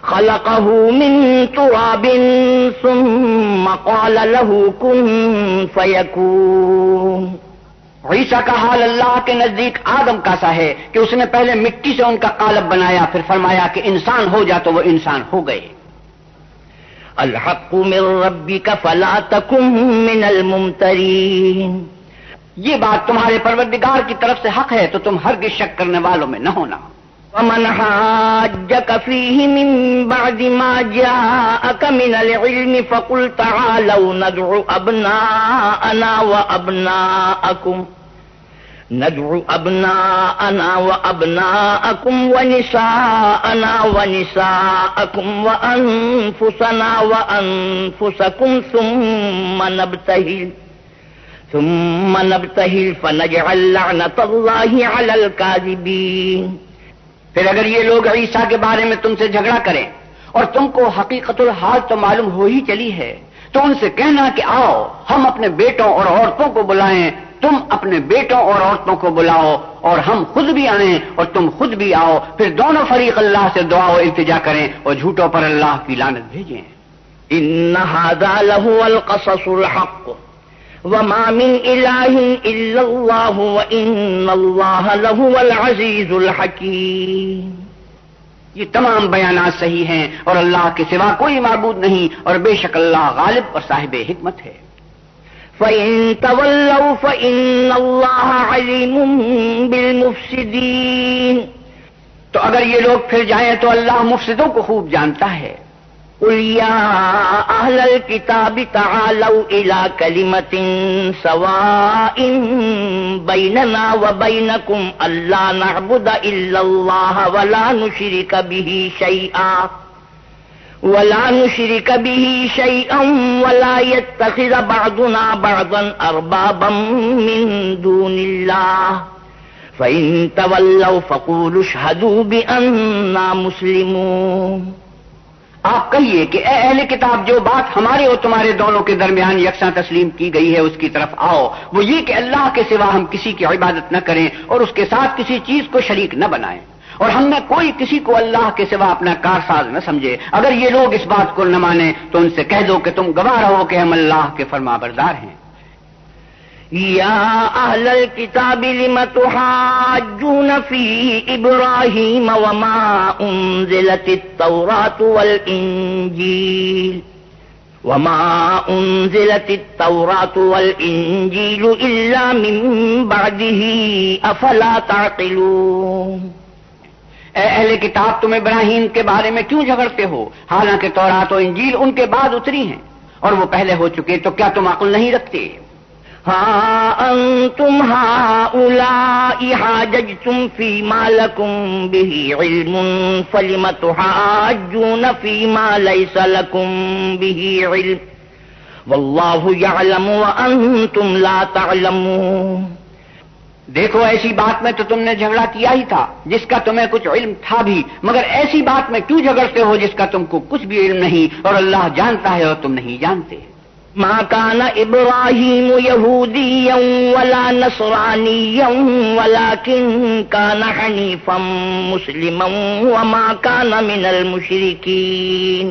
Speaker 1: خلقه من تراب ثم قال له كن فيكون۔
Speaker 2: عیسیٰ کا حال اللہ کے نزدیک آدم کا سا ہے کہ اس نے پہلے مٹی سے ان کا قالب بنایا، پھر فرمایا کہ انسان ہو جا تو وہ انسان ہو گئے۔
Speaker 1: الحق من ربك فلا تكن من الممترين،
Speaker 2: یہ بات تمہارے پروردگار کی طرف سے حق ہے تو تم ہرگز شک کرنے والوں میں نہ ہونا۔
Speaker 1: ومن حاجك فيه من بعد ما جاءك من العلم فقل تعالوا ندعو أبناءنا وأبناءكم ونساءنا ونساءكم وأنفسنا وأنفسكم ثم نبتهل فنجعل لعنة الله على الكاذبين۔
Speaker 2: پھر اگر یہ لوگ عیسیٰ کے بارے میں تم سے جھگڑا کریں اور تم کو حقیقت الحال تو معلوم ہو ہی چلی ہے تو ان سے کہنا کہ آؤ ہم اپنے بیٹوں اور عورتوں کو بلائیں، تم اپنے بیٹوں اور عورتوں کو بلاؤ اور ہم خود بھی آئیں اور تم خود بھی آؤ، پھر دونوں فریق اللہ سے دعا و التجا کریں اور جھوٹوں پر اللہ کی لعنت بھیجیں۔
Speaker 1: ان هذا لهو القصص الحق وما من إله إلا الله وإن الله لهو العزيز الحكيم۔
Speaker 2: یہ تمام بیانات صحیح ہیں اور اللہ کے سوا کوئی معبود نہیں اور بے شک اللہ غالب اور صاحب حکمت ہے۔
Speaker 1: فإن تولوا فإن الله عليم بالمفسدين،
Speaker 2: تو اگر یہ لوگ پھر جائیں تو اللہ مفسدوں کو خوب جانتا ہے۔
Speaker 1: قل يا أهل الكتاب تعالوا إلى كلمة سواء بيننا وبينكم ألا نعبد إلا الله ولا نشرك به شيئا ولا يتخذ بعضنا بعضا أربابا من دون الله فإن تولوا فقولوا اشهدوا بأننا مسلمون۔
Speaker 2: آپ کہیے کہ اے اہل کتاب جو بات ہمارے اور تمہارے دونوں کے درمیان یکساں تسلیم کی گئی ہے اس کی طرف آؤ، وہ یہ کہ اللہ کے سوا ہم کسی کی عبادت نہ کریں اور اس کے ساتھ کسی چیز کو شریک نہ بنائیں، اور ہم میں کوئی کسی کو اللہ کے سوا اپنا کارساز نہ سمجھے. اگر یہ لوگ اس بات کو نہ مانیں تو ان سے کہہ دو کہ تم گواہ رہو کہ ہم اللہ کے فرما بردار ہیں.
Speaker 1: یا اہل الکتاب لم تحاجون فی ابراہیم وما انزلت التوراۃ والانجیل الا من بعده افلا تعقلون.
Speaker 2: اے اہل کتاب تم ابراہیم کے بارے میں کیوں جھگڑتے ہو حالانکہ تورات و انجیل ان کے بعد اتری ہیں اور وہ پہلے ہو چکے، تو کیا تم عقل نہیں رکھتے؟
Speaker 1: ہاں انتم ہؤلاء حاججتم فیما لکم بہ علم فلم تحاجون فیما لیس لکم بہ علم واللہ یعلم وانتم لا تعلمون.
Speaker 2: دیکھو ایسی بات میں تو تم نے جھگڑا کیا ہی تھا جس کا تمہیں کچھ علم تھا بھی، مگر ایسی بات میں کیوں جھگڑتے ہو جس کا تم کو کچھ بھی علم نہیں اور اللہ جانتا ہے اور تم نہیں جانتے.
Speaker 1: ما كان إبراهيم يهوديا ولا نصرانيا ولكن كان حنيفا مسلما وما كان من المشركين.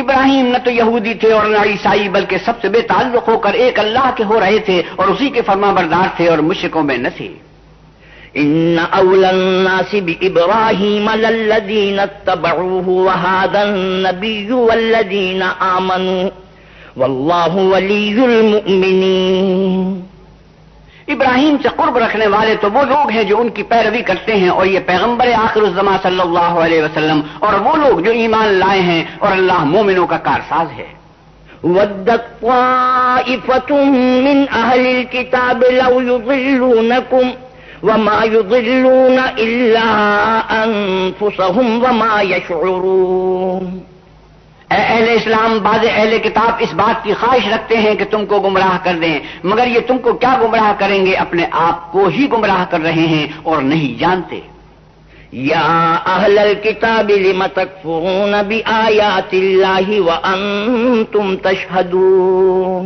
Speaker 2: ابراہیم نہ تو یہودی تھے اور نہ عیسائی، بلکہ سب سے بے تعلق ہو کر ایک اللہ کے ہو رہے تھے اور اسی کے فرما بردار تھے اور مشرکوں میں نہ تھے.
Speaker 1: ان اولى الناس بإبراهيم للذين اتبعوه وهذا النبي والذين آمنوا واللہ ولی المؤمنین.
Speaker 2: ابراہیم سے قرب رکھنے والے تو وہ لوگ ہیں جو ان کی پیروی کرتے ہیں اور یہ پیغمبر آخر الزمان صلی اللہ علیہ وسلم اور وہ لوگ جو ایمان لائے ہیں اور اللہ مومنوں کا کارساز ہے.
Speaker 1: ودت طائفة من اہل الكتاب لو يضلونكم وما يضلون الا انفسهم وما يشعرون.
Speaker 2: اے اہل اسلام، بعض اہل کتاب اس بات کی خواہش رکھتے ہیں کہ تم کو گمراہ کر دیں، مگر یہ تم کو کیا گمراہ کریں گے، اپنے آپ کو ہی گمراہ کر رہے ہیں اور نہیں جانتے.
Speaker 1: یا اہل الکتاب لم تکفرون بآیات اللہ وانتم تشہدون.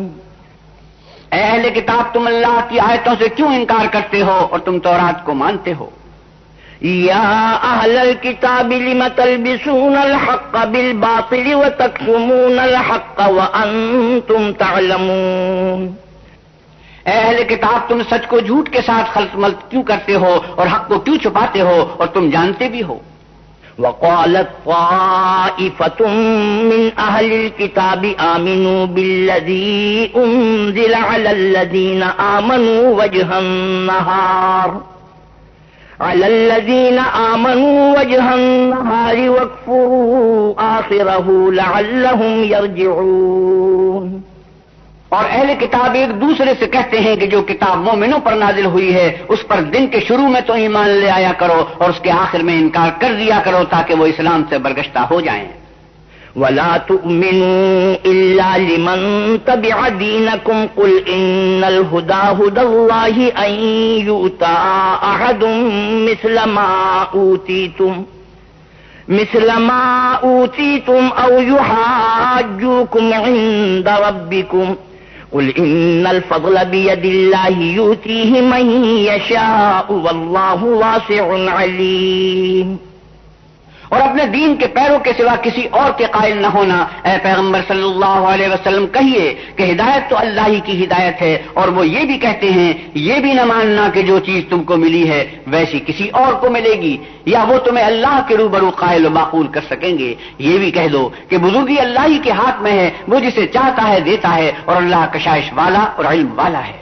Speaker 2: اے اہل کتاب تم اللہ کی آیتوں سے کیوں انکار کرتے ہو اور تم تورات کو مانتے ہو.
Speaker 1: یا اہل الکتاب لم تلبسون الحق بالباطل وتکتمون الحق وانتم تعلمون.
Speaker 2: اے اہل کتاب تم سچ کو جھوٹ کے ساتھ خلط ملط کیوں کرتے ہو اور حق کو کیوں چھپاتے ہو اور تم جانتے بھی ہو.
Speaker 1: وقالت طائفة من اہل الکتاب آمنوا بالذی انزل علی الذین آمنوا وجہ النہار واکفروا آخرہ لعلہم یرجعون.
Speaker 2: اور اہل کتاب ایک دوسرے سے کہتے ہیں کہ جو کتاب مومنوں پر نازل ہوئی ہے اس پر دن کے شروع میں تو ایمان لے آیا کرو اور اس کے آخر میں انکار کر دیا کرو تاکہ وہ اسلام سے برگشتہ ہو جائیں.
Speaker 1: ولا تؤمنوا الا لمن تبع دينكم قل ان الهدى هدى الله ان يؤتى احد مثل ما اوتيتم او يحاجوكم عند ربكم قل ان الفضل بيد الله يؤتيه من يشاء والله واسع عليم.
Speaker 2: اور اپنے دین کے پیروں کے سوا کسی اور کے قائل نہ ہونا. اے پیغمبر صلی اللہ علیہ وسلم کہیے کہ ہدایت تو اللہ ہی کی ہدایت ہے، اور وہ یہ بھی کہتے ہیں یہ بھی نہ ماننا کہ جو چیز تم کو ملی ہے ویسی کسی اور کو ملے گی، یا وہ تمہیں اللہ کے روبرو قائل و معقول کر سکیں گے. یہ بھی کہہ دو کہ بزرگی اللہ ہی کے ہاتھ میں ہے، وہ جسے چاہتا ہے دیتا ہے اور اللہ کشائش والا اور علم والا ہے.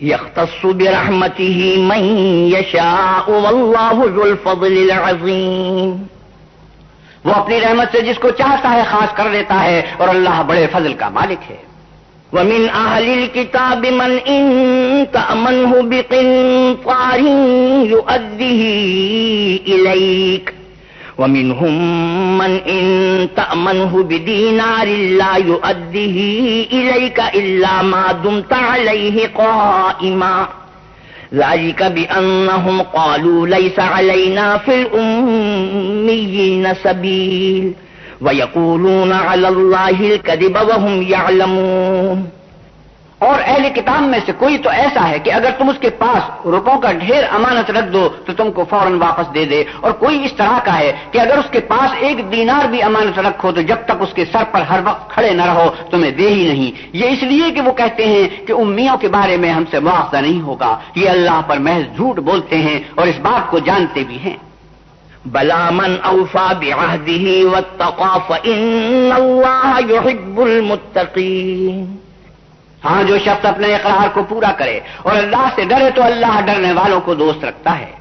Speaker 1: یختص برحمته من یشاء واللہ ذو الفضل العظیم.
Speaker 2: وہ اپنی رحمت سے جس کو چاہتا ہے خاص کر دیتا ہے اور اللہ بڑے فضل کا مالک ہے.
Speaker 1: ومن اہل الکتاب من ان تأمنه بقنطار یؤدیہ الیک ومنهم من ان تأمنه بدینار لا يؤديه إليك إلا ما دمت عليه قائما ذلك بأنهم قالوا ليس علينا في الأميين سبيل ويقولون على الله الكذب وهم يعلمون.
Speaker 2: اور اہل کتاب میں سے کوئی تو ایسا ہے کہ اگر تم اس کے پاس روپوں کا ڈھیر امانت رکھ دو تو تم کو فوراً واپس دے دے، اور کوئی اس طرح کا ہے کہ اگر اس کے پاس 1 دینار بھی امانت رکھو تو جب تک اس کے سر پر ہر وقت کھڑے نہ رہو تمہیں دے ہی نہیں۔ یہ اس لیے کہ وہ کہتے ہیں کہ امیوں کے بارے میں ہم سے مواخذہ نہیں ہوگا، یہ اللہ پر محض جھوٹ بولتے ہیں اور اس بات کو جانتے بھی ہیں۔
Speaker 1: بلا من اوفى بعهده واتقى فإن الله يحب المتقين۔
Speaker 2: ہاں، جو شخص اپنے اقرار کو پورا کرے اور اللہ سے ڈرے تو اللہ ڈرنے والوں کو دوست رکھتا ہے۔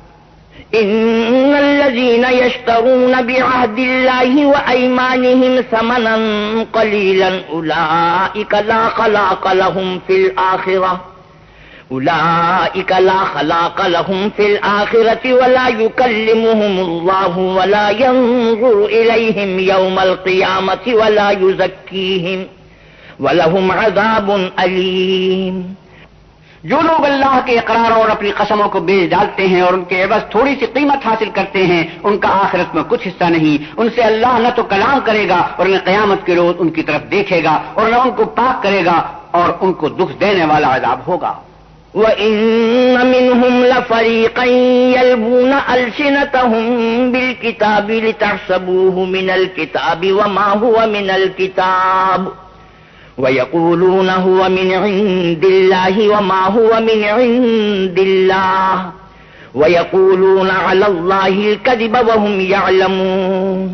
Speaker 1: ان الذين يشترون بعهد الله وايمانهم ثمنا قليلا اولئك لا خلاق لهم في الآخرة ولا يكلمهم الله ولا ينظر إليهم يوم القيامة ولا يزكيهم وَلَهُمْ عَذَابٌ أَلِيمٌ۔
Speaker 2: جو لوگ اللہ کے اقراروں اور اپنی قسموں کو بیچ ڈالتے ہیں اور ان کے عوض تھوڑی سی قیمت حاصل کرتے ہیں، ان کا آخرت میں کچھ حصہ نہیں، ان سے اللہ نہ تو کلام کرے گا اور نہ قیامت کے روز ان کی طرف دیکھے گا اور نہ ان کو پاک کرے گا، اور ان کو دکھ دینے والا عذاب ہوگا۔
Speaker 1: وَإِنَّ مِنْهُمْ لَفَرِيقًا يَلْوُونَ أَلْسِنَتَهُم بِالْكِتَابِ لِتَحْسَبُوهُ مِنَ الْكِتَابِ وَمَا هُوَ مِنَ الْكِتَابِ وَيَقُولُونَ هُوَ مِنْ عِندِ اللَّهِ وَمَا هُوَ مِنْ عِندِ اللَّهِ وَيَقُولُونَ عَلَى اللَّهِ الْكَذِبَ وَهُمْ يَعْلَمُونَ۔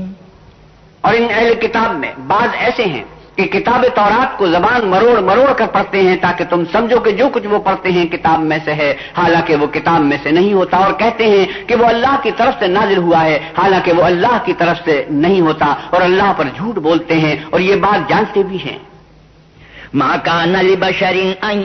Speaker 2: اور ان اہل کتاب میں بعض ایسے ہیں کہ کتاب تورات کو زبان مروڑ مروڑ کر پڑھتے ہیں تاکہ تم سمجھو کہ جو کچھ وہ پڑھتے ہیں کتاب میں سے ہے، حالانکہ وہ کتاب میں سے نہیں ہوتا، اور کہتے ہیں کہ وہ اللہ کی طرف سے نازل ہوا ہے، حالانکہ وہ اللہ کی طرف سے نہیں ہوتا، اور اللہ پر جھوٹ بولتے ہیں اور یہ بات جانتے بھی ہیں۔
Speaker 1: ما كان لبشر أن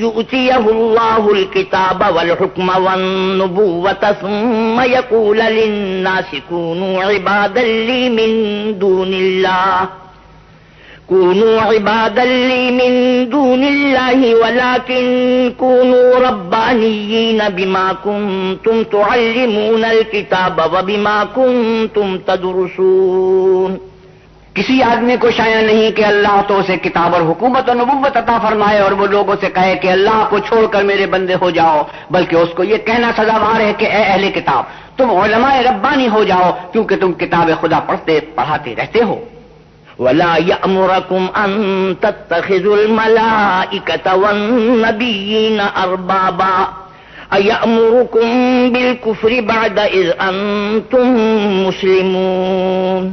Speaker 1: يؤتيه الله الكتاب والحكم والنبوة ثم يقول للناس كونوا عبادا لي من دون الله ولكن كونوا ربانيين بما كنتم تعلمون الكتاب وبما كنتم تدرسون۔
Speaker 2: کسی آدمی کو شایع نہیں کہ اللہ تو اسے کتاب اور حکومت اور نبوت عطا فرمائے اور وہ لوگوں سے کہے کہ اللہ کو چھوڑ کر میرے بندے ہو جاؤ، بلکہ اس کو یہ کہنا سزاوار ہے کہ اے اہل کتاب تم علماء ربانی ہو جاؤ کیونکہ تم کتاب خدا پڑھاتے رہتے ہو۔
Speaker 1: وَلَا يَأْمُرَكُمْ أَن تَتَّخِذُوا الْمَلَائِكَةَ وَالنَّبِيِّينَ أَرْبَابًا أَيَأْمُرُكُم بِالْكُفْرِ بَعْدَ إِذْ أَنتُم مُّسْلِمُونَ۔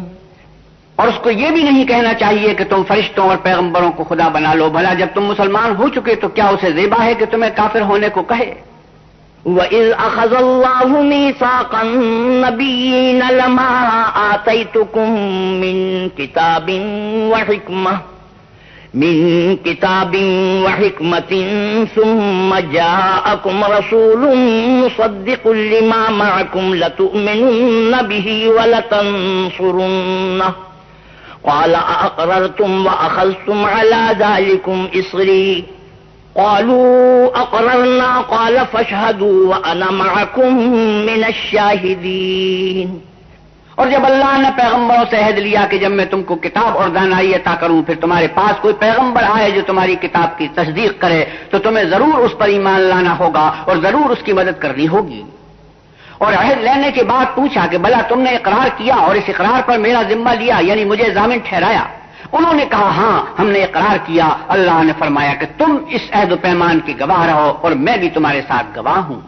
Speaker 2: اور اس کو یہ بھی نہیں کہنا چاہیے کہ تم فرشتوں اور پیغمبروں کو خدا بنا لو، بھلا جب تم مسلمان ہو چکے تو کیا اسے زیبا ہے کہ تمہیں کافر ہونے کو کہے؟
Speaker 1: وَإِذْ أَخَذَ اللَّهُ مِيثَاقَ النَّبِيِّينَ لَمَا آتَيْتُكُم مِّن كِتَابٍ وَحِكْمَةٍ ثُمَّ جَاءَكُمْ رَسُولٌ مُصَدِّقٌ لِّمَا مَعَكُمْ لَتُؤْمِنُنَّ بِهِ وَلَتَنصُرُنَّهُ قال أأقررتم وأخذتم على ذلكم إصري قالوا أقررنا قال فاشهدوا وأنا معكم من الشاهدين۔
Speaker 2: اور جب اللہ نے پیغمبروں سے عہد لیا کہ جب میں تم کو کتاب اور دانائی عطا کروں پھر تمہارے پاس کوئی پیغمبر آئے جو تمہاری کتاب کی تصدیق کرے تو تمہیں ضرور اس پر ایمان لانا ہوگا اور ضرور اس کی مدد کرنی ہوگی۔ اور عہد لینے کے بعد پوچھا کہ بھلا تم نے اقرار کیا اور اس اقرار پر میرا ذمہ لیا، یعنی مجھے ضامن ٹھہرایا؟ انہوں نے کہا ہاں ہم نے اقرار کیا۔ اللہ نے فرمایا کہ تم اس عہد و پیمان کے گواہ رہو اور میں بھی تمہارے ساتھ گواہ ہوں۔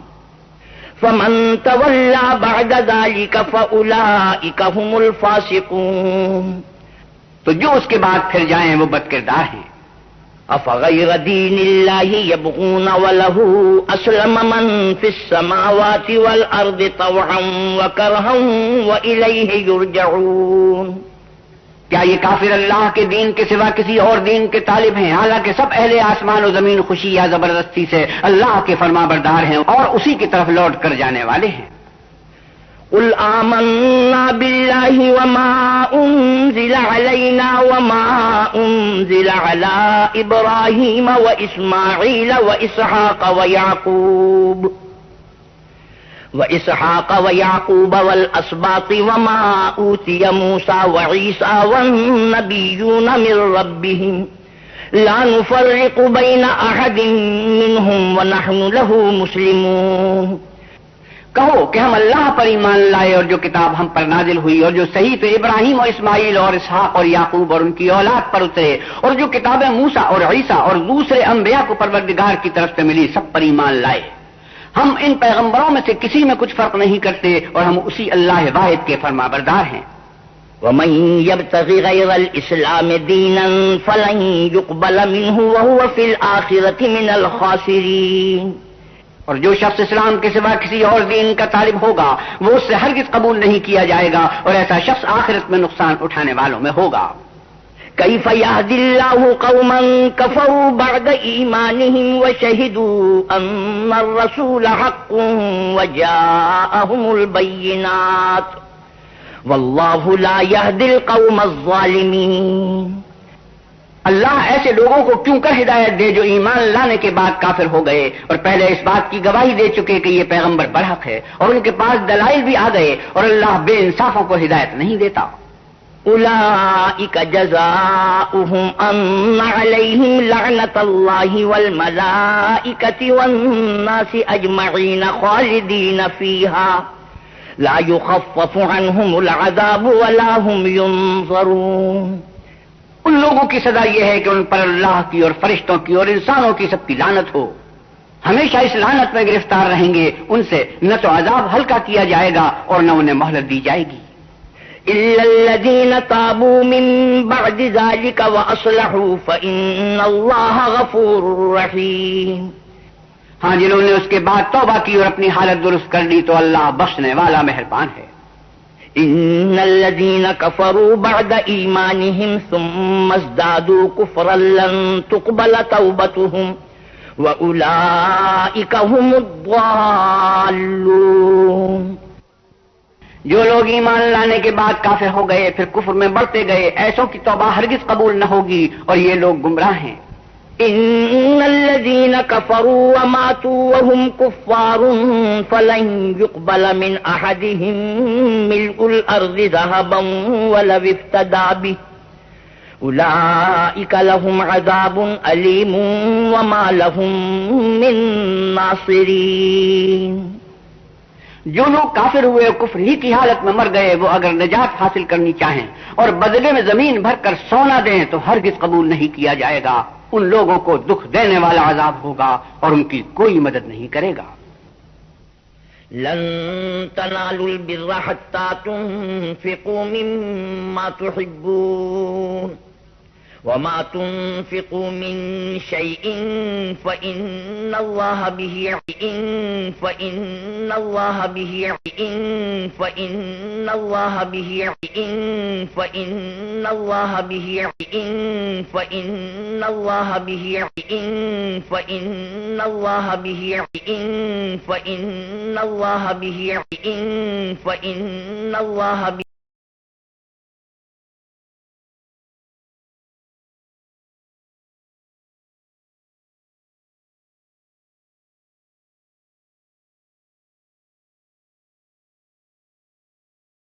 Speaker 1: فمن تولى بعد ذلك فأولئك هم الفاسقون۔
Speaker 2: تو جو اس کے بعد پھر جائیں وہ بدکردار ہیں۔
Speaker 1: أفغير دين الله يبغون وله أسلم من في السماوات والأرض طوعا وكرها وإليه يرجعون۔
Speaker 2: کیا یہ کافر اللہ کے دین کے سوا کسی اور دین کے طالب ہیں، حالانکہ سب اہل آسمان و زمین خوشی یا زبردستی سے اللہ کے فرما بردار ہیں اور اسی کی طرف لوٹ کر جانے والے ہیں۔
Speaker 1: قل آمنا بالله وما أنزل علينا وما أنزل على إبراهيم وإسماعيل وإسحاق ويعقوب والأسباط وما أوتي موسى وعيسى والنبيون من ربهم لا نفرق بين أحد منهم ونحن له مسلمون.
Speaker 2: کہو کہ ہم اللہ پر ایمان لائے اور جو کتاب ہم پر نازل ہوئی اور جو صحیح تو ابراہیم اور اسماعیل اور اسحاق اور یعقوب اور ان کی اولاد پر اترے اور جو کتابیں موسیٰ اور عیسیٰ اور دوسرے انبیاء کو پروردگار کی طرف سے ملی سب پر ایمان لائے. ہم ان پیغمبروں میں سے کسی میں کچھ فرق نہیں کرتے اور ہم اسی اللہ واحد کے فرما بردار ہیں.
Speaker 1: ومن يبتغ غير الإسلام دينا فلن يقبل منه وهو في الآخرة من الخاسرين.
Speaker 2: اور جو شخص اسلام کے سوا کسی اور دین کا طالب ہوگا وہ اس سے ہرگز قبول نہیں کیا جائے گا اور ایسا شخص آخرت میں نقصان اٹھانے والوں میں ہوگا.
Speaker 1: كيف يهدي الله قوما كفروا بعد إيمانهم وشهدوا أن الرسول حق وجاءهم البينات والله لا يهدي القوم الظالمين.
Speaker 2: اللہ ایسے لوگوں کو کیوں کر ہدایت دے جو ایمان لانے کے بعد کافر ہو گئے اور پہلے اس بات کی گواہی دے چکے کہ یہ پیغمبر برحق ہے اور ان کے پاس دلائل بھی آ گئے اور اللہ بے انصافوں کو ہدایت نہیں دیتا.
Speaker 1: أولئك جزاؤهم أن عليهم لعنة الله والملائكة والناس أجمعين خالدين فيها لا يخفف عنهم العذاب ولا هم ينظرون.
Speaker 2: ان لوگوں کی سزا یہ ہے کہ ان پر اللہ کی اور فرشتوں کی اور انسانوں کی سب کی لعنت ہو. ہمیشہ اس لعنت میں گرفتار رہیں گے. ان سے نہ تو عذاب ہلکا کیا جائے گا اور نہ انہیں مہلت دی جائے گی.
Speaker 1: إلا الذين تابوا من بعد ذلك وأصلحوا فإن الله غفور رحيم.
Speaker 2: ہاں جنہوں نے اس کے بعد توبہ کی اور اپنی حالت درست کر لی تو اللہ بخشنے والا مہربان ہے.
Speaker 1: إن الذين كفروا بعد إيمانهم ثم ازدادوا كفرا لن تقبل توبتهم وأولئك هم الضالون.
Speaker 2: جو لوگ ایمان لانے کے بعد کافر ہو گئے پھر کفر میں بڑھتے گئے ایسوں کی توبہ ہرگز قبول نہ ہوگی اور یہ لوگ گمراہ ہیں.
Speaker 1: إن الذين كفروا وماتوا وهم كفار فلن يقبل من أحدهم ملء الأرض ذهبا ولو افتدى به أولئك لهم عذاب أليم وما لهم من ناصرين.
Speaker 2: جو لوگ کافر ہوئے کفر ہی کی حالت میں مر گئے وہ اگر نجات حاصل کرنی چاہیں اور بدلے میں زمین بھر کر سونا دیں تو ہرگز قبول نہیں کیا جائے گا. ان لوگوں کو دکھ دینے والا عذاب ہوگا اور ان کی کوئی مدد نہیں کرے گا.
Speaker 1: لن تنالوا البر حتى تنفقوا مما تحبون وما تنفقوا من شيء فإن الله به فإن الله به فإن الله به فإن الله به فإن الله به فإن الله به فإن الله به فإن الله به